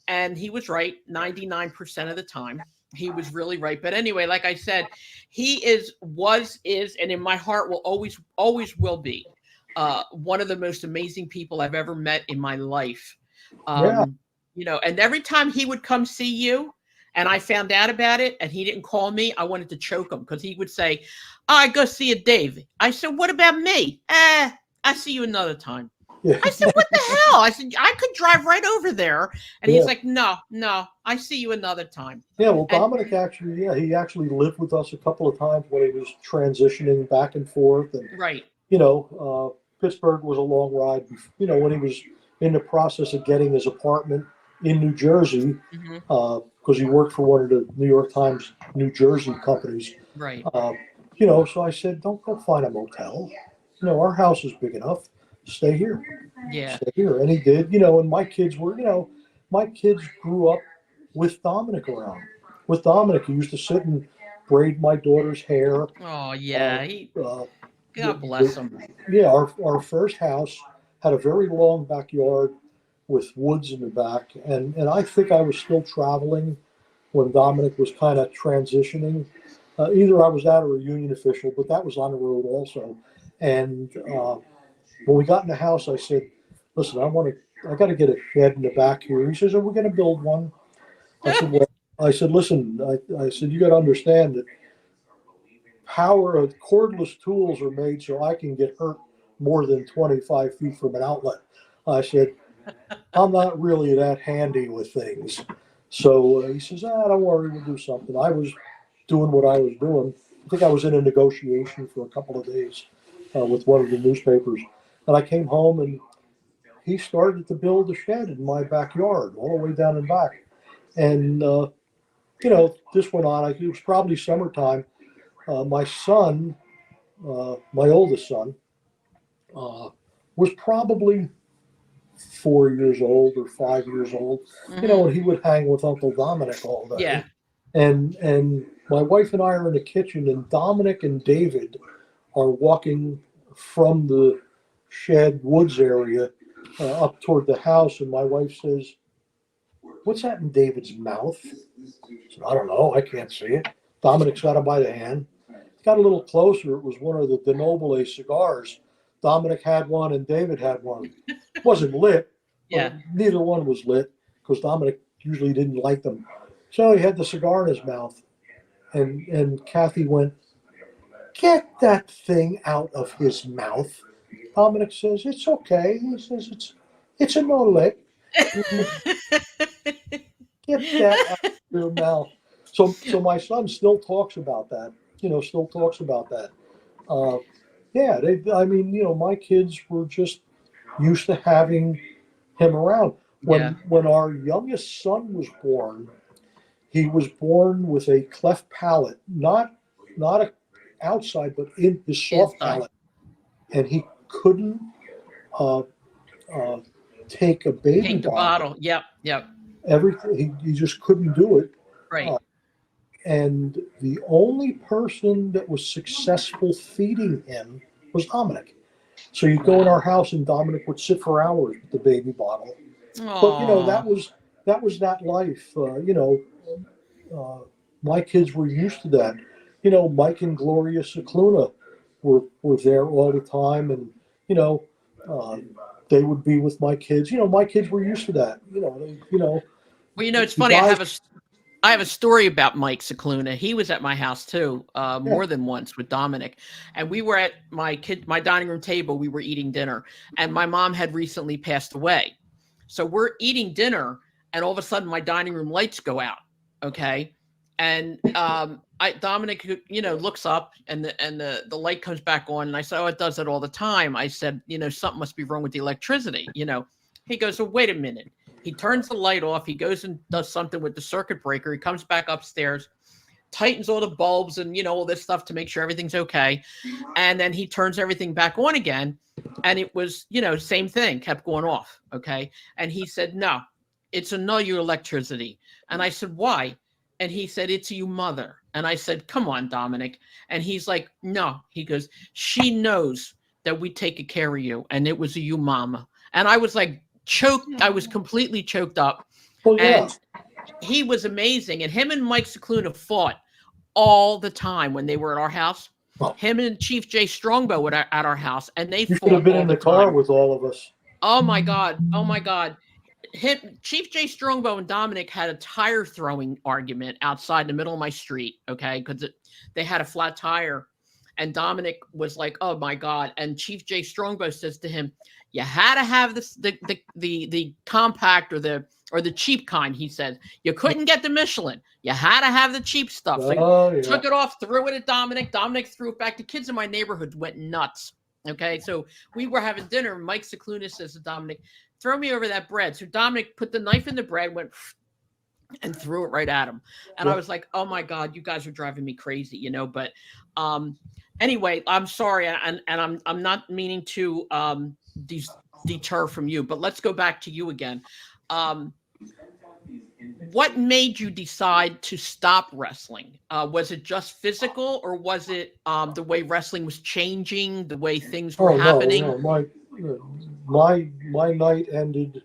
and he was right 99% of the time. He was really right. But anyway, like I said, he is, and in my heart will always will be one of the most amazing people I've ever met in my life. And every time he would come see you and I found out about it and he didn't call me, I wanted to choke him, because he would say, "Oh, I go see a Dave." I said, "What about me?" "I see you another time." Yeah. I said, what the hell? I said, I could drive right over there. And Yeah. he's like, no, I see you another time. Yeah, well, And Dominic he actually lived with us a couple of times when he was transitioning back and forth. And, right. Pittsburgh was a long ride, when he was in the process of getting his apartment in New Jersey, Hmm. because he worked for one of the New York Times New Jersey companies. Right. So I said, don't go find a motel. Our house is big enough. Stay here. Yeah. Stay here. And he did, and my kids grew up with Dominic around. With Dominic, he used to sit and braid my daughter's hair. Oh, yeah. God The- bless him. yeah, our first house had a very long backyard with woods in the back, and I think I was still traveling when Dominic was kind of transitioning. Either I was at a reunion official, but that was on the road also. And when we got in the house, I said, "Listen, I got to get a shed in the back here." He says, "Are we going to build one?" I said, "Well," I said, "Listen," I said, "you got to understand that cordless tools are made so I can get hurt more than 25 feet from an outlet." I said, "I'm not really that handy with things." So he says, "Don't worry, we'll do something." I was doing what I was doing. I think I was in a negotiation for a couple of days with one of the newspapers. And I came home and he started to build a shed in my backyard, all the way down in back. And, this went on. It was probably summertime. My son, my oldest son, was probably 4 years old or 5 years old, Mhm. and he would hang with Uncle Dominic all day. Yeah. And my wife and I are in the kitchen, and Dominic and David are walking from the shed woods area up toward the house, and my wife says, "What's that in David's mouth?" I said, "I don't know. I can't see it." Dominic's got him by the hand. Got a little closer. It was one of the De Nobile cigars. Dominic had one and David had one. It wasn't lit, but Yeah. neither one was lit because Dominic usually didn't like them. So he had the cigar in his mouth. And Kathy went, "Get that thing out of his mouth." Dominic says, "It's okay." He says, it's a no lit. Get that out of your mouth. So my son still talks about that. Still talks about that. Uh, yeah, my kids were just used to having him around. Yeah. When our youngest son was born, he was born with a cleft palate, not a outside, but in his soft Inside. palate, and he couldn't uh, uh, take a baby Take the bottle. bottle. Yep. Yep. Everything he just couldn't do it. Right. And the only person that was successful feeding him was Dominic. So you'd go in our house and Dominic would sit for hours with the baby bottle. But Aw. that was that life. My kids were used to that. Mike and Gloria Cicluna were there all the time, and uh, they would be with my kids. My kids were used to that. Well, it's the funny. guys. I have a story about Mike Cicluna. He was at my house too, Yeah. more than once with Dominic, and we were at my dining room table. We were eating dinner, and my mom had recently passed away, so we're eating dinner, and all of a sudden my dining room lights go out. Okay, and Dominic, looks up, and the light comes back on, and I said, "Oh, it does it all the time." I said, "Something must be wrong with the electricity." He goes, "Oh, wait a minute." He turns the light off. He goes and does something with the circuit breaker. He comes back upstairs, tightens all the bulbs and, all this stuff to make sure everything's okay. And then he turns everything back on again. And it was, same thing, kept going off. Okay. And he said, "No, it's a no, your electricity." And I said, "Why?" And he said, "It's you mother." And I said, "Come on, Dominic." And he's like, "No." He goes, "She knows that we take care of you. And it was a you mama." And I was like, choked. I was completely choked up. Well, yeah. And he was amazing. And him and Mike Cicluna fought all the time when they were at our house. Oh. Him and Chief Jay Strongbow were at our house, and they You fought should have been all in the the car time. with all of us. Oh my God. Oh my God. Chief Jay Strongbow and Dominic had a tire throwing argument outside the middle of my street. Okay. Because they had a flat tire. And Dominic was like, "Oh my God!" And Chief Jay Strongbow says to him, "You had to have this the compact or the cheap kind." He said, "You couldn't get the Michelin. You had to have the cheap stuff." So he took it off, threw it at Dominic. Dominic threw it back. The kids in my neighborhood went nuts. Okay, so we were having dinner. Mike Cicluna says to Dominic, "Throw me over that bread." So Dominic put the knife in the bread, went and threw it right at him. And I was like, "Oh my God, you guys are driving me crazy," you know. But anyway, I'm sorry, and I'm not meaning to deter from you, but let's go back to you again. What made you decide to stop wrestling? Was it just physical, or was it the way wrestling was changing, the way things were happening? No. My night ended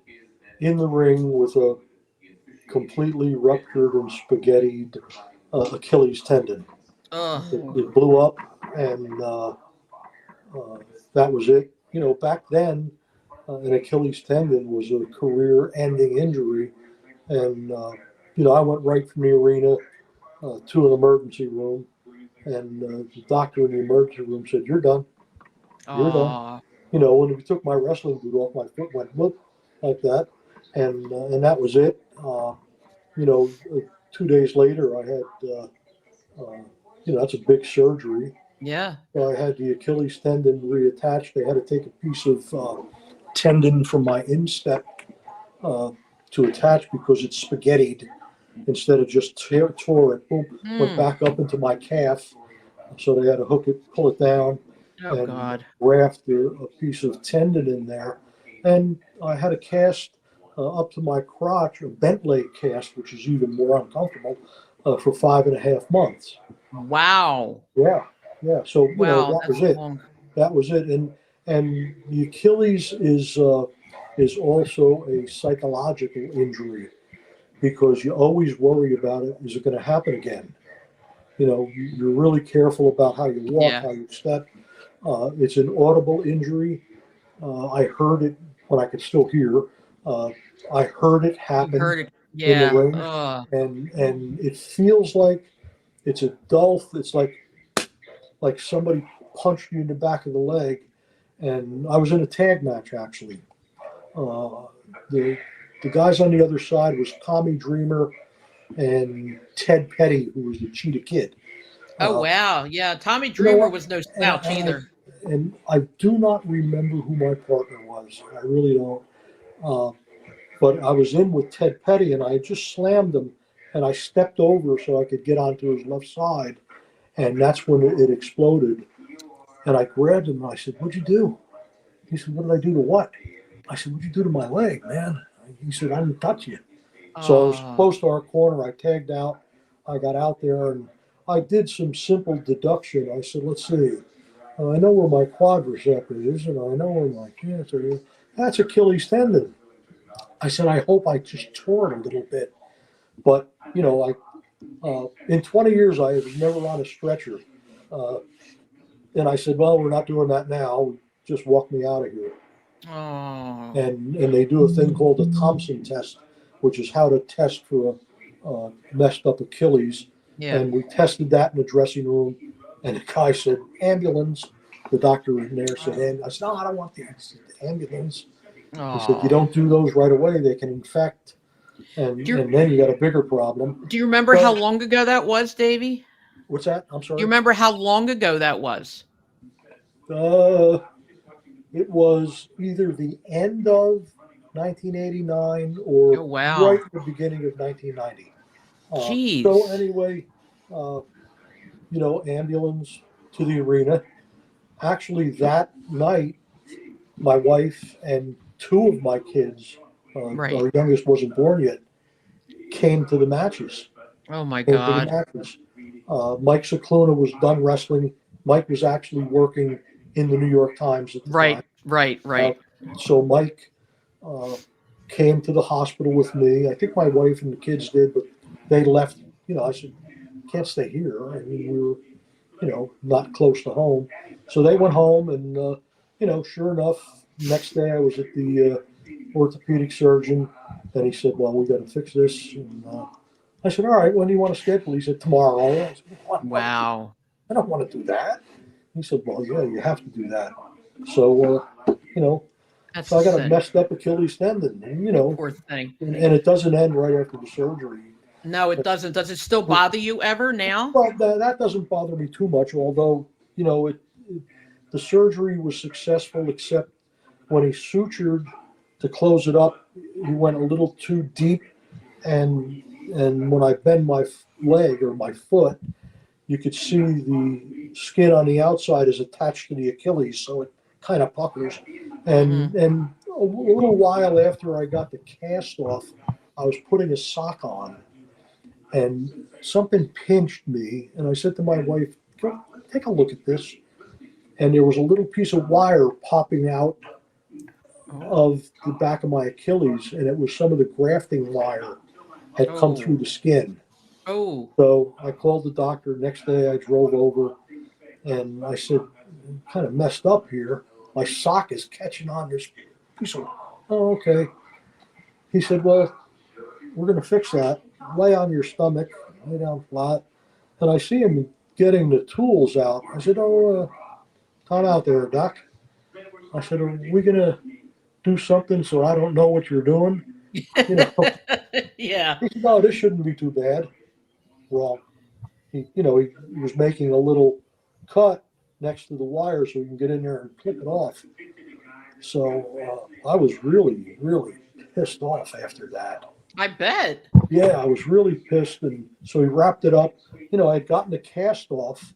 in the ring with a completely ruptured and spaghettied Achilles tendon. It blew up, and that was it. You know, back then, an Achilles tendon was a career-ending injury, and you know, I went right from the arena to an emergency room, and the doctor in the emergency room said, "You're done. You're done." You know, when we took my wrestling boot off, my foot went whoop like that, and that was it. You know, 2 days later, I had, you know, that's a big surgery. Yeah. I had the Achilles tendon reattached. They had to take a piece of tendon from my instep to attach because it's spaghettied instead of just tore it. Boom, went back up into my calf. So they had to hook it, pull it down, and graft a piece of tendon in there. And I had a cast up to my crotch, a bent leg cast, which is even more uncomfortable, for 5.5 months. Wow. Yeah. So you know, that was it. That was it. And the Achilles is also a psychological injury because you always worry about it. Is it going to happen again? You know, you're really careful about how you walk, how you step. It's an audible injury. I heard it when I could still hear. I heard it happen in the ring, and it feels like it's a dull. It's like somebody punched you in the back of the leg. And I was in a tag match actually. The guys on the other side was Tommy Dreamer and Ted Petty, who was the Cheetah Kid. Oh wow, yeah, Tommy Dreamer was no slouch either. And I do not remember who my partner was. I really don't. But I was in with Ted Petty, and I had just slammed him, and I stepped over so I could get onto his left side, and that's when it exploded. And I grabbed him, and I said, "What'd you do?" He said, "What did I do to what?" I said, "What'd you do to my leg, man?" He said, "I didn't touch you." So I was close to our corner. I tagged out. I got out there, and I did some simple deduction. I said, "Let's see. I know where my quadricep is, and I know where my cancer is. That's Achilles tendon." I said, "I hope I just tore it a little bit." But, you know, in 20 years, I was never on a stretcher. And I said, "Well, we're not doing that now. Just walk me out of here." And they do a thing called the Thompson test, which is how to test for a messed up Achilles. And we tested that in the dressing room. And the guy said, "Ambulance." The doctor in there said, and I said, "No, I don't want the ambulance." He said, "You don't do those right away. They can infect. And then you got a bigger problem." Do you remember how long ago that was, Davey? What's that? I'm sorry. Do you remember how long ago that was? It was either the end of 1989 or right at the beginning of 1990. Jeez. So anyway, you know, ambulance to the arena. Actually, that night, my wife and 2 of my kids, our youngest wasn't born yet, came to the matches. Oh my God. Mike Cicluna was done wrestling. Mike was actually working in the New York Times at the time. Right. So Mike came to the hospital with me. I think my wife and the kids did, but they left. You know, I said, "Can't stay here." I mean, we were, you know, not close to home. So they went home, and you know, sure enough, next day I was at the orthopedic surgeon, and he said, "Well, we got to fix this." And I said, "All right, when do you want to schedule?" He said, "Tomorrow." I said, Wow. I don't want to do that. He said, well, yeah, you have to do that. So, That's so I got a sick. messed up Achilles tendon, and, Poor thing. and it doesn't end right after the surgery. No, it doesn't. Does it still bother you ever now? But that doesn't bother me too much, although, the surgery was successful, except when he sutured to close it up, he went a little too deep. And when I bend my leg or my foot, you could see the skin on the outside is attached to the Achilles, so it kind of puckers. And a little while after I got the cast off, I was putting a sock on, and something pinched me. And I said to my wife, "Go, take a look at this." And there was a little piece of wire popping out of the back of my Achilles, and it was some of the grafting wire had come through the skin. Oh. So I called the doctor. Next day I drove over, and I said, "I'm kind of messed up here. My sock is catching on this piece of." Oh, okay. He said, "Well, we're going to fix that. Lay on your stomach, lay down flat." And I see him getting the tools out. I said, "Oh, time out there, Doc." I said, "Are we going to do something so I don't know what you're doing?" Yeah. He said, "No, this shouldn't be too bad." Well, he was making a little cut next to the wire so he can get in there and clip it off. So I was really, really pissed off after that. I bet. Yeah, I was really pissed. And so he wrapped it up. I'd gotten the cast off.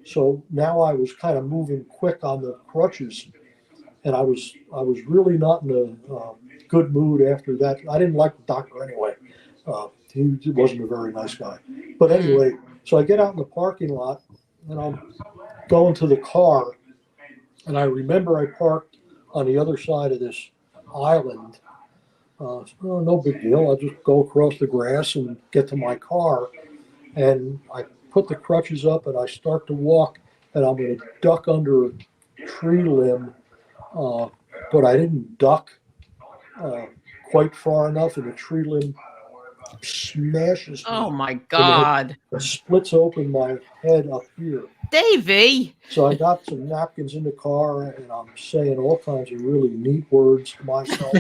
So now I was kind of moving quick on the crutches. And I was really not in a good mood after that. I didn't like the doctor anyway. He wasn't a very nice guy. But anyway, so I get out in the parking lot, and I'm going to the car. And I remember I parked on the other side of this island. No big deal. I'll just go across the grass and get to my car. And I put the crutches up, and I start to walk, and I'm going to duck under a tree limb. But I didn't duck quite far enough, and the tree limb smashes me. Oh my God. It splits open my head up here. Davey. So I got some napkins in the car, and I'm saying all kinds of really neat words to myself.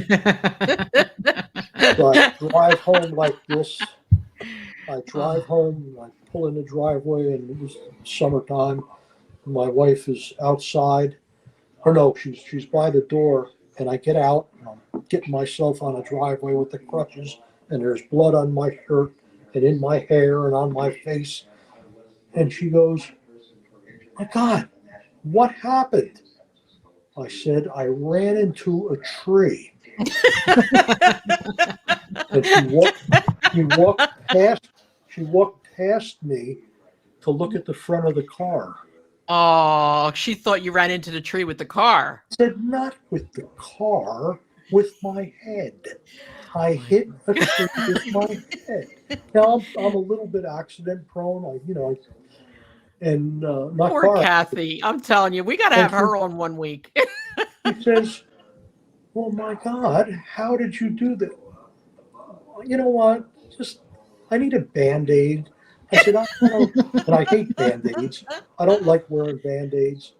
So I drive home like this. I drive home, I pull in the driveway, and it was summertime. My wife is outside. Or no, she's by the door, and I get out, and I'm getting myself on a driveway with the crutches, and there's blood on my shirt and in my hair and on my face. And she goes, "My God, what happened?" I said, "I ran into a tree." And she walked past me to look at the front of the car. Oh, she thought you ran into the tree with the car. I said, "Not with the car, with my head. I hit a tree with my head." Now I'm a little bit accident prone. Not Poor car. Kathy. I'm telling you, we got to have her on one week. He says, "Well, my God, how did you do that?" You know what? I need a Band-Aid. I said, and I hate Band-Aids. I don't like wearing Band-Aids.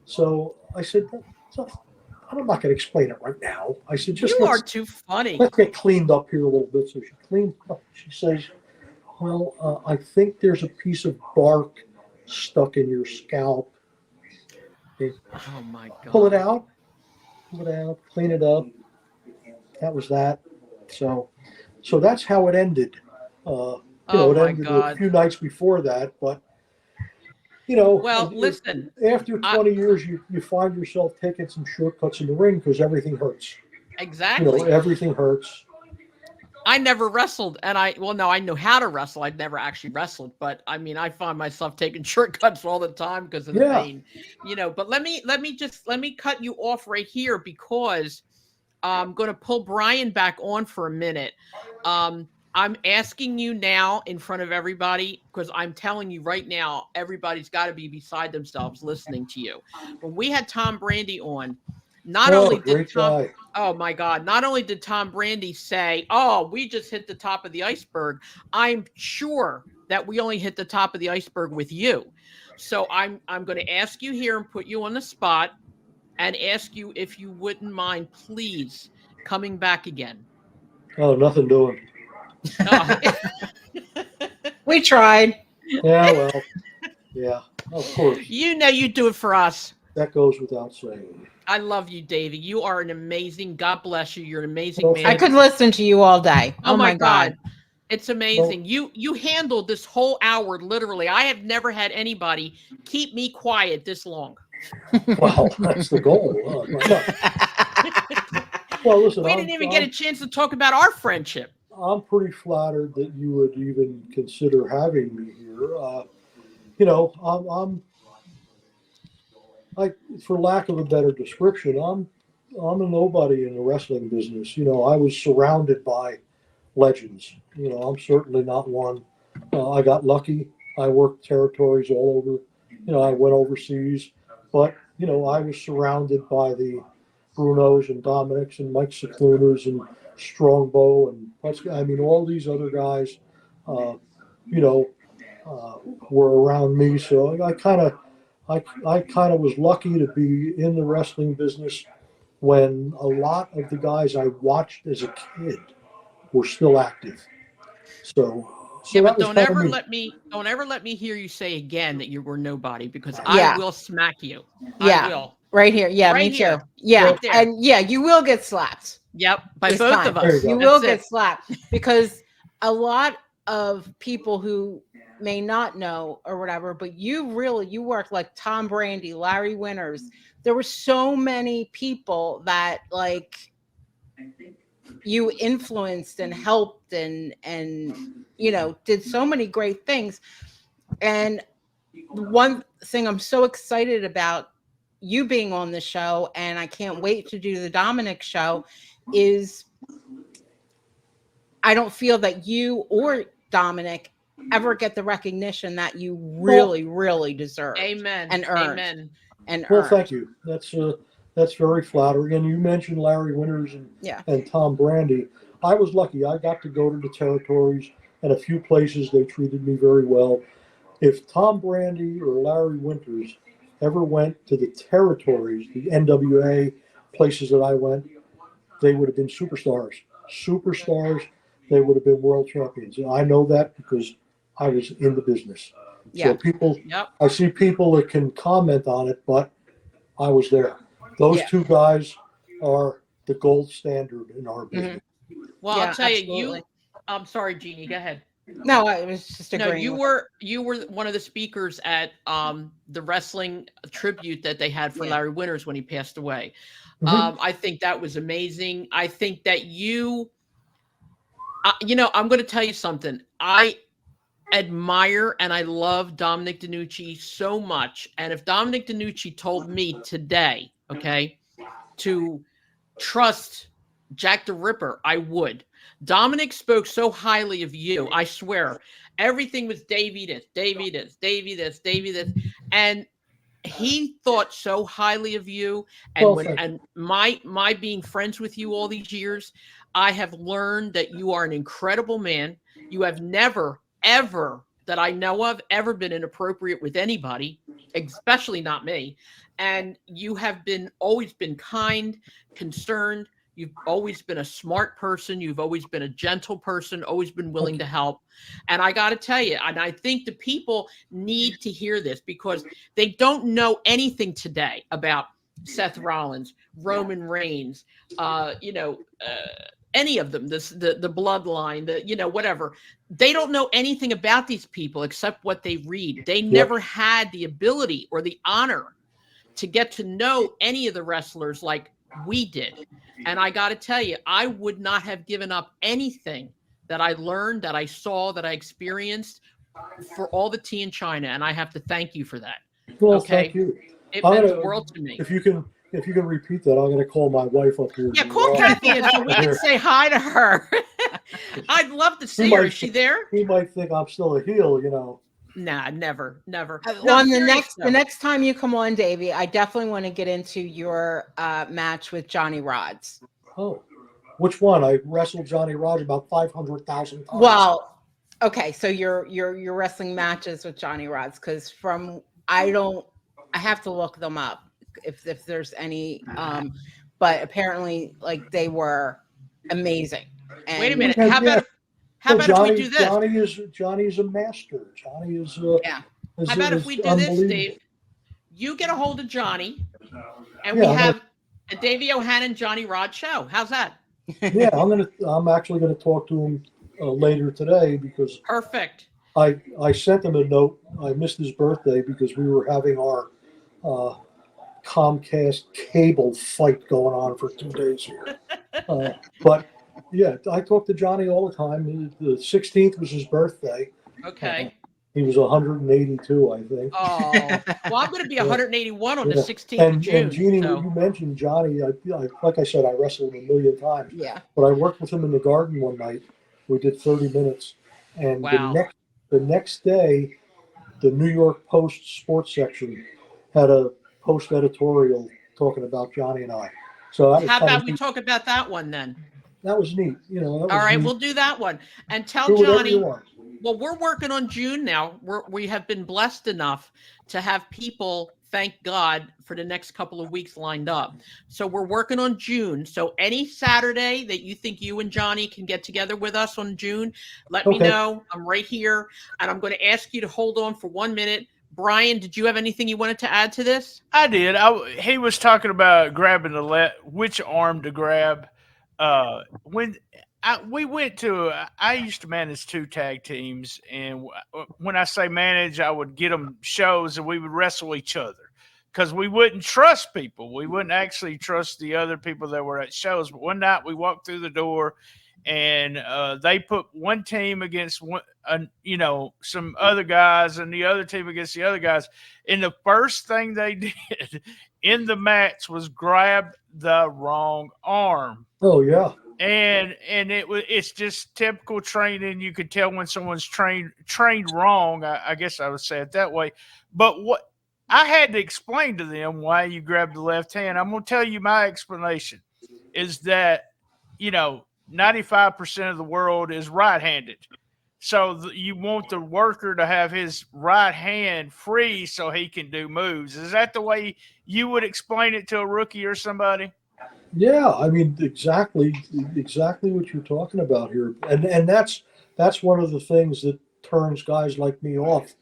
So I said, I'm not going to explain it right now. I said, you are too funny. Let's get cleaned up here a little bit. So she cleaned up. She says, "Well, I think there's a piece of bark stuck in your scalp." Okay. Oh my God. Pull it out, clean it up. That was that. So that's how it ended. It ended God. a few nights before that, but well, listen. After 20 years, you find yourself taking some shortcuts in the ring because everything hurts. Exactly. Everything hurts. I never wrestled, and I know how to wrestle. I've never actually wrestled, but I mean, I find myself taking shortcuts all the time because of the pain. But let me cut you off right here because I'm going to pull Brian back on for a minute. I'm asking you now in front of everybody because I'm telling you right now, everybody's got to be beside themselves listening to you. When we had Tom Brandy on, not only did Tom Brandy say, "Oh, we just hit the top of the iceberg," I'm sure that we only hit the top of the iceberg with you. So I'm going to ask you here and put you on the spot and ask you if you wouldn't mind, please, coming back again. Oh, nothing doing. We tried. Yeah, well, yeah, of course. You know you do it for us. That goes without saying. I love you, Davey. You are an amazing. God bless you. You're an amazing Well, man. I could listen to you all day. Oh my God. It's amazing. You handled this whole hour literally. I have never had anybody keep me quiet this long. Wow, that's the goal. Well, listen, We didn't even get a chance to talk about our friendship. I'm pretty flattered that you would even consider having me here. You know, I'm like, for lack of a better description, I'm a nobody in the wrestling business. You know, I was surrounded by legends. You know, I'm certainly not one. I got lucky. I worked territories all over. You know, I went overseas, but you know, I was surrounded by the Brunos and Dominics and Mike Ciclunas and Strongbow and I mean, all these other guys. You know, were around me, so I kind of was lucky to be in the wrestling business when a lot of the guys I watched as a kid were still active. So yeah, but don't ever let me hear you say again that you were nobody, because I will smack you. Yeah. I will. Right here. Yeah, right me too. here. Yeah. Right there. And yeah, you will get slapped. Yep. By this both time. of us. You will get slapped, because a lot of people who may not know or whatever, but you work like Tom Brandi, Larry Winters. There were so many people that like you influenced and helped and you know, did so many great things. And one thing I'm so excited about you being on the show, and I can't wait to do the Dominic show, is I don't feel that you or Dominic ever get the recognition that you really deserve. Amen. And earned. Amen. And well, earned. thank you. That's very flattering. And you mentioned Larry Winters and Tom Brandi. I was lucky. I got to go to the territories, and a few places they treated me very well. If Tom Brandi or Larry Winters ever went to the territories, the NWA places that I went, they would have been superstars. They would have been world champions. And I know that because I was in the business. So people, I see people that can comment on it, but I was there. Those two guys are the gold standard in our business. Well, I'll tell you, I'm sorry, Jeannie, go ahead. No, I was just agreeing. No, you were one of the speakers at the wrestling tribute that they had for Larry Winters when he passed away. I think that was amazing. I think that you know, I'm going to tell you something. I admire and I love Dominic DeNucci so much. And if Dominic DeNucci told me today, okay, to trust Jack the Ripper, I would. Dominic spoke so highly of you. I swear, everything was Davey this, Davey this, Davey this, Davey this, and he thought so highly of you. And and my being friends with you all these years, I have learned that you are an incredible man. You have never, ever, that I know of, ever been inappropriate with anybody, especially not me. And you have always been kind, concerned. You've always been a smart person. You've always been a gentle person, always been willing to help. And I got to tell you, and I think the people need to hear this because they don't know anything today about Seth Rollins, Roman Reigns, any of them, the bloodline, whatever. They don't know anything about these people except what they read. They never had the ability or the honor to get to know any of the wrestlers like we did. And I got to tell you, I would not have given up anything that I learned, that I saw, that I experienced for all the tea in China. And I have to thank you for that. Well, thank you. It meant the world to me. If you can repeat that, I'm going to call my wife up here. Yeah, call Kathy in so we can say hi to her. I'd love to see her. Is she there? He might think I'm still a heel, you know. Nah, never. Well, the next time you come on, Davey, I definitely want to get into your match with Johnny Rodz. Oh, which one? I wrestled Johnny Rodz about 500,000 times. Well, okay, so your wrestling matches with Johnny Rodz, because from I have to look them up if there's any. But apparently, like, they were amazing. And Wait a minute. How about if we do this? Johnny's a master. Johnny is. Yeah. How about if we do this, Dave? You get a hold of Johnny, and we have a Davey O'Hannon Johnny Rod show. How's that? Yeah, I'm actually gonna talk to him later today because perfect. I sent him a note. I missed his birthday because we were having our Comcast cable fight going on for 2 days here. But yeah, I talk to Johnny all the time. The 16th was his birthday. Okay. He was 182, I think. Oh, well, I'm going to be 181 on the 16th of June. And Jeannie, when you mentioned Johnny, like I said, I wrestled him a million times. Yeah. But I worked with him in the garden one night. We did 30 minutes. And the next day, the New York Post sports section had a post editorial talking about Johnny and I. So how about we talk about that one then? That was neat. All right, neat. We'll do that one. And tell Johnny. Well, we're working on June now. We have been blessed enough to have people, thank God, for the next couple of weeks lined up. So we're working on June. So any Saturday that you think you and Johnny can get together with us on June, let me know. I'm right here. And I'm going to ask you to hold on for 1 minute. Brian, did you have anything you wanted to add to this? I did. He was talking about grabbing which arm to grab. We went to, I used to manage 2 tag teams, and when I say manage, I would get them shows and we would wrestle each other because we wouldn't trust people. We wouldn't actually trust the other people that were at shows. But one night we walked through the door and they put one team against some other guys and the other team against the other guys. And the first thing they did in the match was grab the wrong arm. Oh, yeah. And it's just typical training. You could tell when someone's trained wrong. I guess I would say it that way. But what I had to explain to them why you grab the left hand. I'm going to tell you my explanation is that, 95% of the world is right-handed. So you want the worker to have his right hand free so he can do moves. Is that the way you would explain it to a rookie or somebody? Yeah, I mean, exactly what you're talking about here, and that's one of the things that turns guys like me off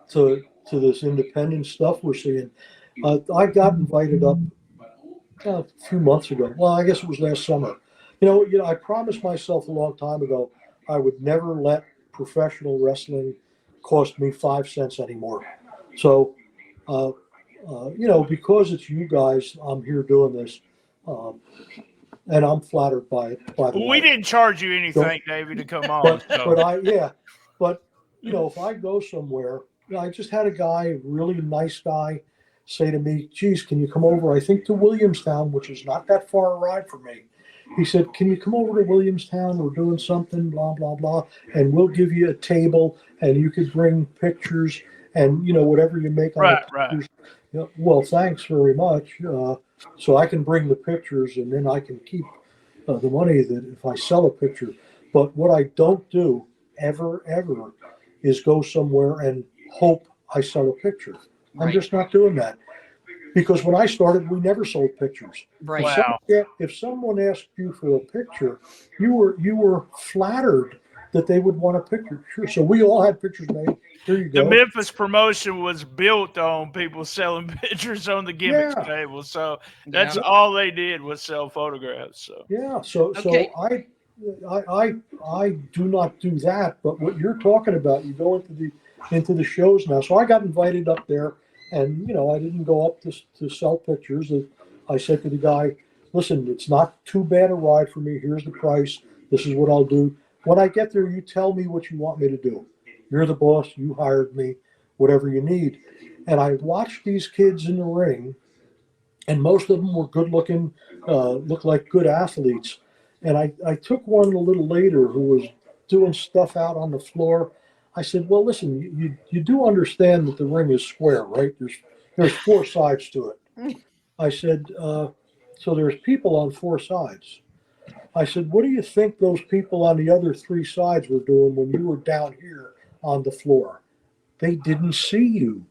to this independent stuff we're seeing. I got invited up a few months ago. Well, I guess it was last summer. I promised myself a long time ago I would never let professional wrestling cost me 5 cents anymore. So, because it's you guys, I'm here doing this. And I'm flattered by it. By the way, we didn't charge you anything, Davey, to come on. But if I go somewhere, I just had a guy, a really nice guy, say to me, "Geez, can you come over? I think to Williamstown, which is not that far a ride for me." He said, "Can you come over to Williamstown? We're doing something, blah blah blah, and we'll give you a table, and you could bring pictures, and whatever you make on the pictures." Right. Well, thanks very much. So I can bring the pictures and then I can keep the money that if I sell a picture. But what I don't do ever is go somewhere and hope I sell a picture. Right. I'm just not doing that. Because when I started, we never sold pictures. Right. Wow. If someone asked you for a picture, you were flattered that they would want a picture. Sure. So we all had pictures made. Here you go. The Memphis promotion was built on people selling pictures on the gimmicks table. So that's all they did was sell photographs. So so I do not do that. But what you're talking about, you go into the shows now. So I got invited up there, and I didn't go up to sell pictures. I said to the guy, "Listen, it's not too bad a ride for me. Here's the price. This is what I'll do. When I get there, you tell me what you want me to do. You're the boss. You hired me, whatever you need." And I watched these kids in the ring, and most of them were good looking, looked like good athletes. And I took one a little later who was doing stuff out on the floor. I said, "Well, listen, you do understand that the ring is square, right? There's 4 sides to it." I said, "So there's people on 4 sides." I said, "What do you think those people on the other 3 sides were doing when you were down here on the floor?" They didn't see you.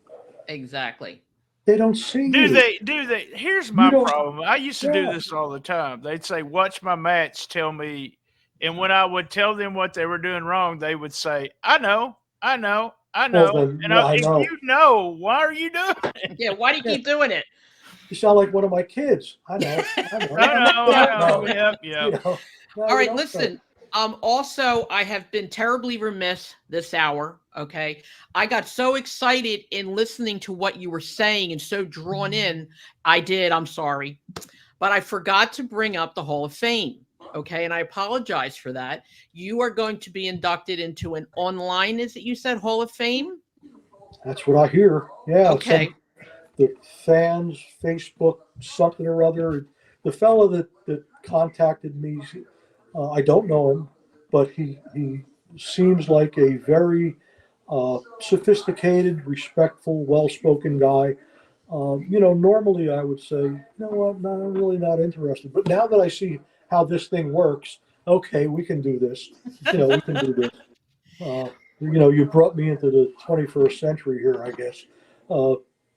Exactly. They don't see Do you. they? Here's my don't- problem. I used to do Yeah. this all the time. They'd say, "Watch my match, tell me," and when I would tell them what they were doing wrong, they would say, "I know, I know, I know." Well, then, And yeah, I if know. you know, why are you doing it? Yeah. Why do you keep doing it? You sound like one of my kids. I know. I know. Yep. You know, no, All you right, don't listen. Also, I have been terribly remiss this hour. Okay. I got so excited in listening to what you were saying and so drawn in. I'm sorry. But I forgot to bring up the Hall of Fame. Okay. And I apologize for that. You are going to be inducted into an online, is it you said, Hall of Fame? That's what I hear. Yeah. Okay. The fans, Facebook, something or other. The fellow that contacted me, I don't know him, but he seems like a very sophisticated, respectful, well-spoken guy. Normally I would say, you know what, no, I'm really not interested. But now that I see how this thing works, okay, we can do this. We can do this. You brought me into the 21st century here, I guess.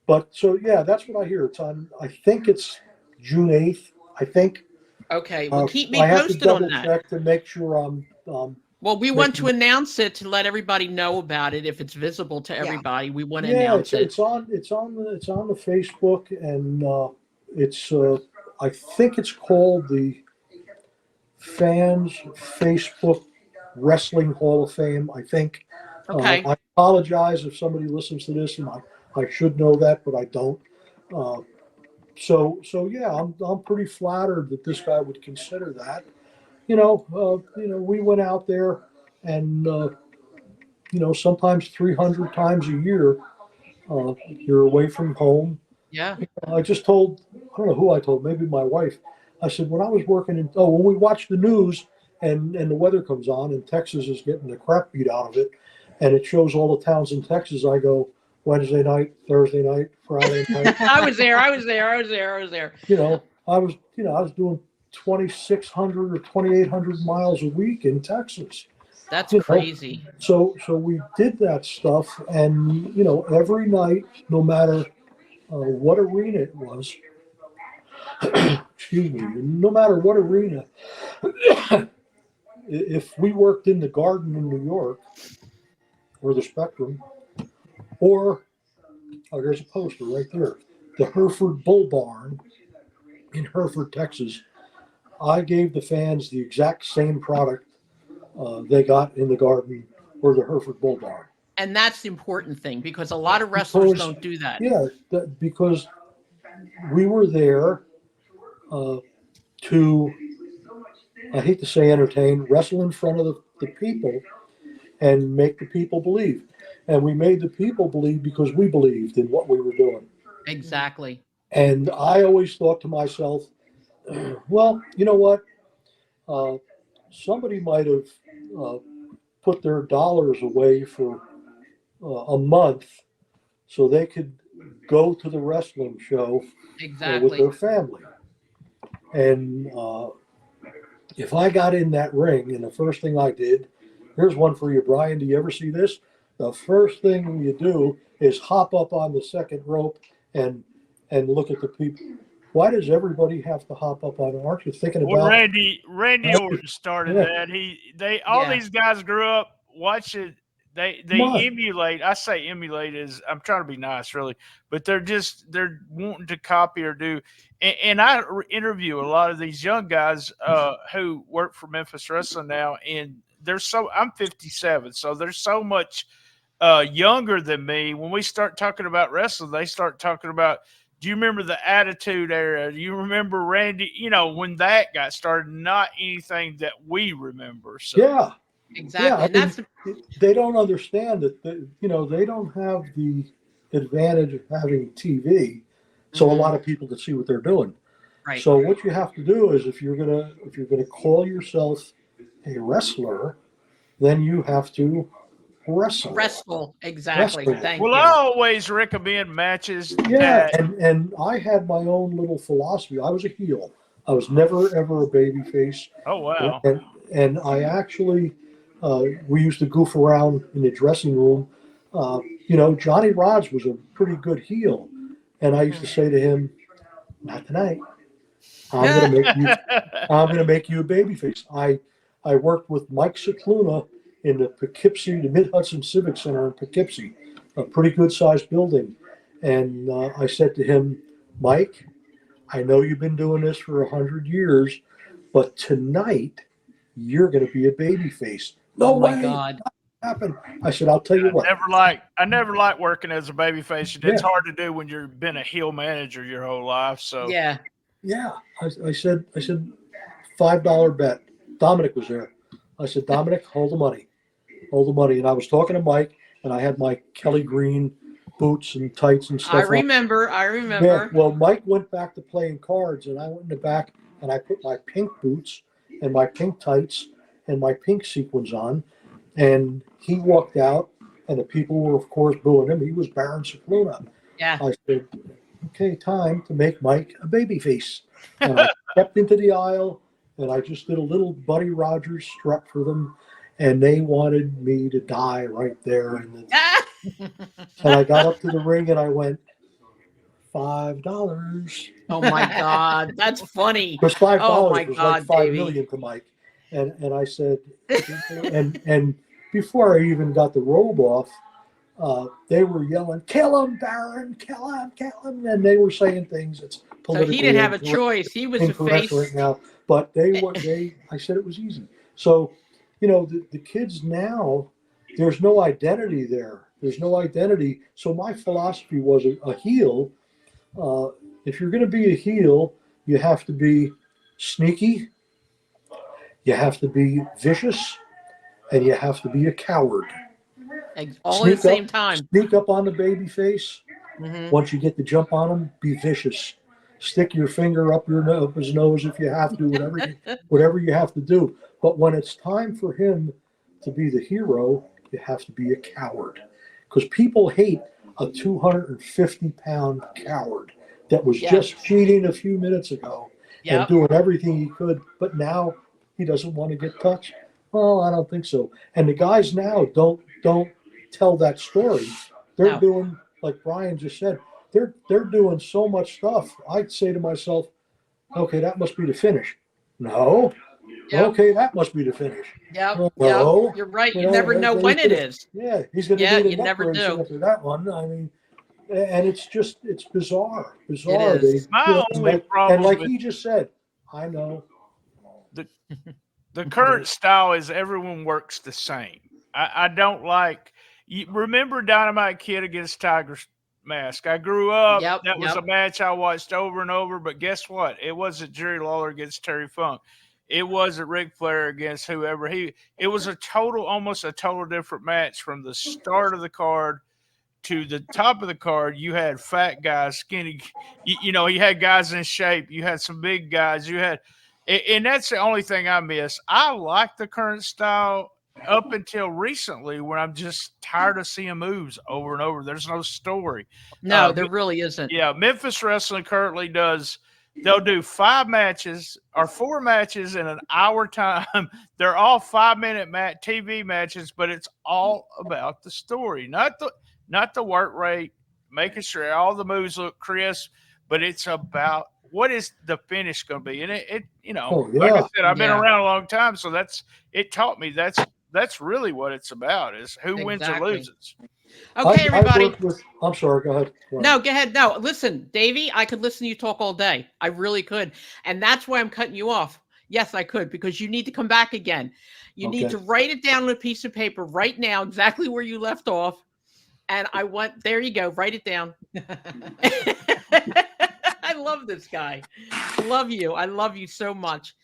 But so, yeah, that's what I hear. It's on, I think it's June 8th, I think. Okay. Well, keep me I have to posted on double that. check to make sure I'm. Well, we want to announce it to let everybody know about it. If it's visible to everybody, we want to announce it. It's on the Facebook, and it's I think it's called the Fans Facebook Wrestling Hall of Fame. I think. Okay. I apologize if somebody listens to this, and I should know that, but I don't. So yeah, I'm pretty flattered that this guy would consider that. We went out there, and sometimes 300 times a year, you're away from home. Yeah. I don't know who I told, maybe my wife. I said, when I was working when we watch the news and the weather comes on and Texas is getting the crap beat out of it, and it shows all the towns in Texas, I go, Wednesday night, Thursday night, Friday night. I was there. I was doing 2,600 or 2,800 miles a week in Texas. That's crazy. So we did that stuff, and every night, no matter what arena it was, excuse me, no matter what arena, if we worked in the Garden in New York or the Spectrum, or there's a poster right there, the Hereford Bull Barn in Hereford, Texas. I gave the fans the exact same product they got in the Garden or the Hereford Bull Barn. And that's the important thing, because a lot of wrestlers don't do that. Yeah, because we were there to, I hate to say entertain, wrestle in front of the people and make the people believe. And we made the people believe because we believed in what we were doing. Exactly. And I always thought to myself, well, you know what? Somebody might have put their dollars away for a month so they could go to the wrestling show with their family. And if I got in that ring, and the first thing I did, here's one for you, Brian. Do you ever see this? The first thing you do is hop up on the second rope and look at the people. Why does everybody have to hop up on it? Aren't you thinking about? Randy Orton started that. These guys grew up watching. They emulate. I say emulate is, I'm trying to be nice, really, but they're wanting to copy or do. And I interview a lot of these young guys who work for Memphis Wrestling now, and I'm 57, so there's so much younger than me. When we start talking about wrestling, they start talking about, do you remember the Attitude Era? Do you remember Randy? When that got started, not anything that we remember. So. Yeah. Exactly. Yeah, they don't understand that, they don't have the advantage of having TV. So a lot of people can see what they're doing. Right. So what you have to do is if you're gonna call yourself a wrestler, then you have to wrestle. Exactly. Thank you. Well, I always recommend matches. Yeah, and I had my own little philosophy. I was a heel. I was never ever a baby face. Oh wow. And I actually we used to goof around in the dressing room. Johnny Rods was a pretty good heel. And I used to say to him, not tonight. I'm gonna make you a babyface. I worked with Mike Cicluna in the Poughkeepsie, the Mid-Hudson Civic Center in Poughkeepsie, a pretty good sized building. And I said to him, Mike, I know you've been doing this for 100 years, but tonight you're going to be a babyface. No way. My God. Happened. I said, I'll tell you what. I never liked working as a babyface. It's hard to do when you've been a heel manager your whole life. So yeah. I said, $5 bet. Dominic was there. I said, Dominic, hold the money. And I was talking to Mike, and I had my Kelly Green boots and tights and stuff. I remember. Yeah, well, Mike went back to playing cards, and I went in the back, and I put my pink boots and my pink tights and my pink sequins on, and he walked out, and the people were, of course, booing him. He was Baron Cicluna. Yeah. I said, okay, time to make Mike a babyface. And I stepped into the aisle, and I just did a little Buddy Rogers strut for them, and they wanted me to die right there. And I got up to the ring, and I went, $5. Oh my God, that's funny. Because $5 Oh my was God, like $5 Davey. million to Mike. And I said, and before I even got the robe off, they were yelling, "Kill him, Baron! Kill him! And they were saying things that's So politically he didn't have a incorrect- choice. He was a incorrect face. right now. But I said it was easy. So, the kids now, there's no identity there. There's no identity. So my philosophy was a heel. If you're going to be a heel, you have to be sneaky, you have to be vicious, and you have to be a coward. All at the same time. Sneak up on the baby face. Mhm. Once you get the jump on him, be vicious. Stick your finger up his nose if you have to, whatever you have to do. But when it's time for him to be the hero, you have to be a coward. Because people hate a 250-pound coward that was just cheating a few minutes ago and doing everything he could, but now he doesn't want to get touched. Well, I don't think so. And the guys now don't tell that story. They're doing, like Brian just said, they're doing so much stuff. I'd say to myself, okay, that must be the finish. No. Yep. Okay, that must be the finish. Yep. No. You're right. You never know when it is. Yeah, he's going to do the you never neck do. after that one. I mean, and it's bizarre. It is. My only problem and like with- he just said, I know. The current style is everyone works the same. I don't like. You remember Dynamite Kid against Tiger Mask? I grew up. That was a match I watched over and over. But guess what? It wasn't Jerry Lawler against Terry Funk. It wasn't Ric Flair against whoever. It was almost a total different match from the start of the card to the top of the card. You had fat guys, skinny. You had guys in shape. You had some big guys. And that's the only thing I miss. I like the current style up until recently when I'm just tired of seeing moves over and over. There's no story. No, there really isn't. Yeah, Memphis Wrestling currently they'll do 5 matches or 4 matches in an hour time. They're all 5-minute TV matches, but it's all about the story, not the work rate, making sure all the moves look crisp, but it's about what is the finish going to be. And like I said, I've been around a long time, so it taught me that's really what it's about, is who wins or loses. Okay, everybody. I'm sorry, go ahead. No, go ahead. No, listen, Davey, I could listen to you talk all day. I really could. And that's why I'm cutting you off. Yes, I could, because you need to come back again. You need to write it down on a piece of paper right now, exactly where you left off. And there you go. Write it down. I love this guy. Love you. I love you so much.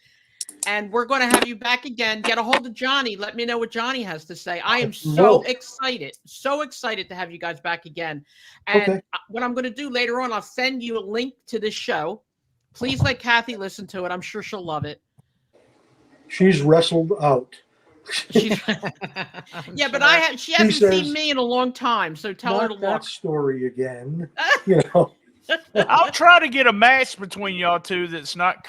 And we're going to have you back again. Get a hold of Johnny. Let me know what Johnny has to say. I am so excited to have you guys back again. And what I'm going to do later on, I'll send you a link to this show. Please let Kathy listen to it. I'm sure she'll love it. She's wrestled out. Yeah, but she hasn't seen me in a long time, so tell her to look. That story again. I'll try to get a match between y'all two that's not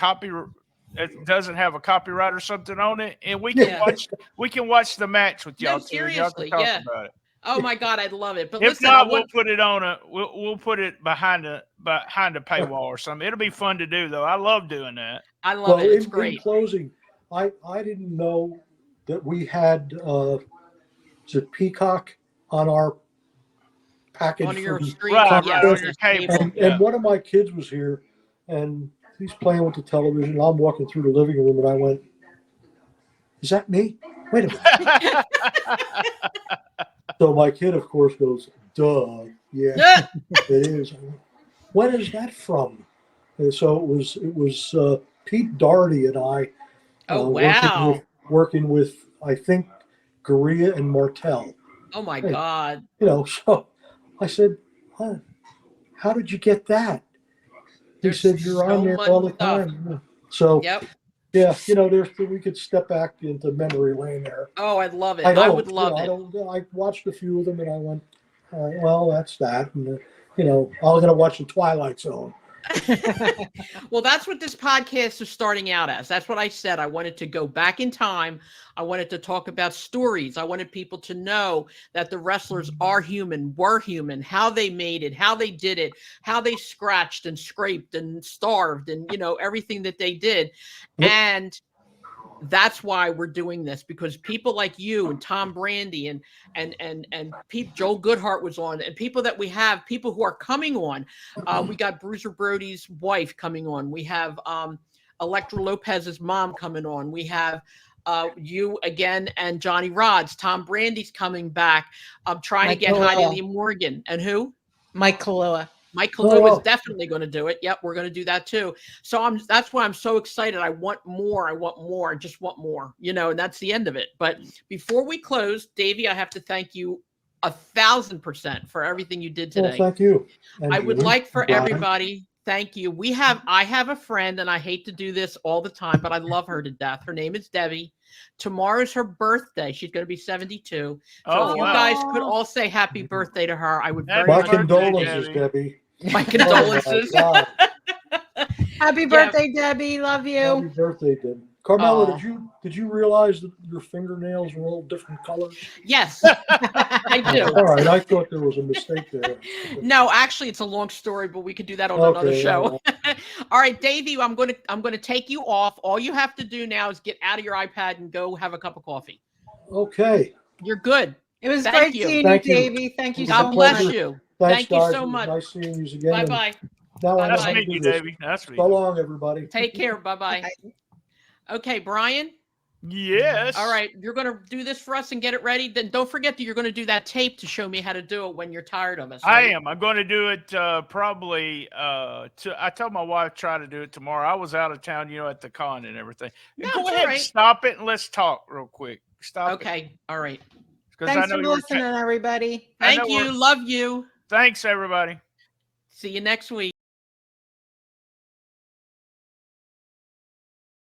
it doesn't have a copyright or something on it, and we can watch the match with y'all two. Seriously, y'all can talk about it. Oh my God, I'd love it. But If listen, not, we'll put it on we'll put it behind a paywall or something. It'll be fun to do though. I love doing that. I love it. It's in great. closing, I didn't know that we had is it Peacock on our package On your from stream, Right, yes, on your cable. and one of my kids was here and he's playing with the television. I'm walking through the living room and I went, "Is that me? Wait a minute." So my kid, of course, goes, "Duh, yeah, it is." When is that from? And so it was Pete Doherty and I Oh wow. working with I think Goria and Martell. Oh my Hey, God. So I said, "Huh, how did you get that?" He There's said, "You're so on there much all the stuff. time." So Yep. yeah, we could step back into memory lane there. Oh, I'd love it. I would love it. I watched a few of them and I went, well, that's that. And, I'm going to watch the Twilight Zone. Well, that's what this podcast is starting out as. That's what I said. I wanted to go back in time. I wanted to talk about stories. I wanted people to know that the wrestlers are human, were human, how they made it, how they did it, how they scratched and scraped and starved and, everything that they did. Yep. And that's why we're doing this, because people like you and Tom Brandy and Joel Goodhart was on, and people that we have, people who are coming on. We got Bruiser Brody's wife coming on. We have Electra Lopez's mom coming on. We have you again and Johnny Rods. Tom Brandy's coming back. I'm trying Mike to get Kahlua. Heidi Lee Morgan. And who? Mike Kahlua. Mike Kahlua is definitely going to do it. Yep, we're going to do that too. So that's why I'm so excited. I want more. I just want more, and that's the end of it. But before we close, Davey, I have to thank you 1,000% for everything you did today. Well, thank you. I would like for everybody, thank you. I have a friend, and I hate to do this all the time, but I love her to death. Her name is Debbie. Tomorrow's her birthday. She's going to be 72. So if you guys could all say happy birthday to her, I would very My much condolences, Debbie. My condolences. Oh, Happy birthday, Debbie. Love you. happy birthday, Debbie. Carmela, did you realize that your fingernails were all different colors? Yes, I do. All right, I thought there was a mistake there. No, actually, it's a long story, but we could do that on another show. All right, Davey, I'm going to take you off. All you have to do now is get out of your iPad and go have a cup of coffee. Okay. You're good. It was Thank great you. seeing Thank you, you. Davey. Thank you God so bless much. you. Thanks, Thank you guys. so It was much. nice seeing you again. Bye bye. Now I know Nice how to to meet do you, this. Davey. Nice to meet So you. long, everybody. Take care. Bye bye. Okay, Brian. Yes. All right, you're going to do this for us and get it ready. Then don't forget that you're going to do that tape to show me how to do it when you're tired of us. I Right? am. I'm going to do it probably. I told my wife try to do it tomorrow. I was out of town, at the con and everything. No, Go it's ahead, all right. stop it, and let's talk real quick. Stop. Okay. All right. Thanks for listening, everybody. Thank you. Love you. Thanks, everybody. See you next week.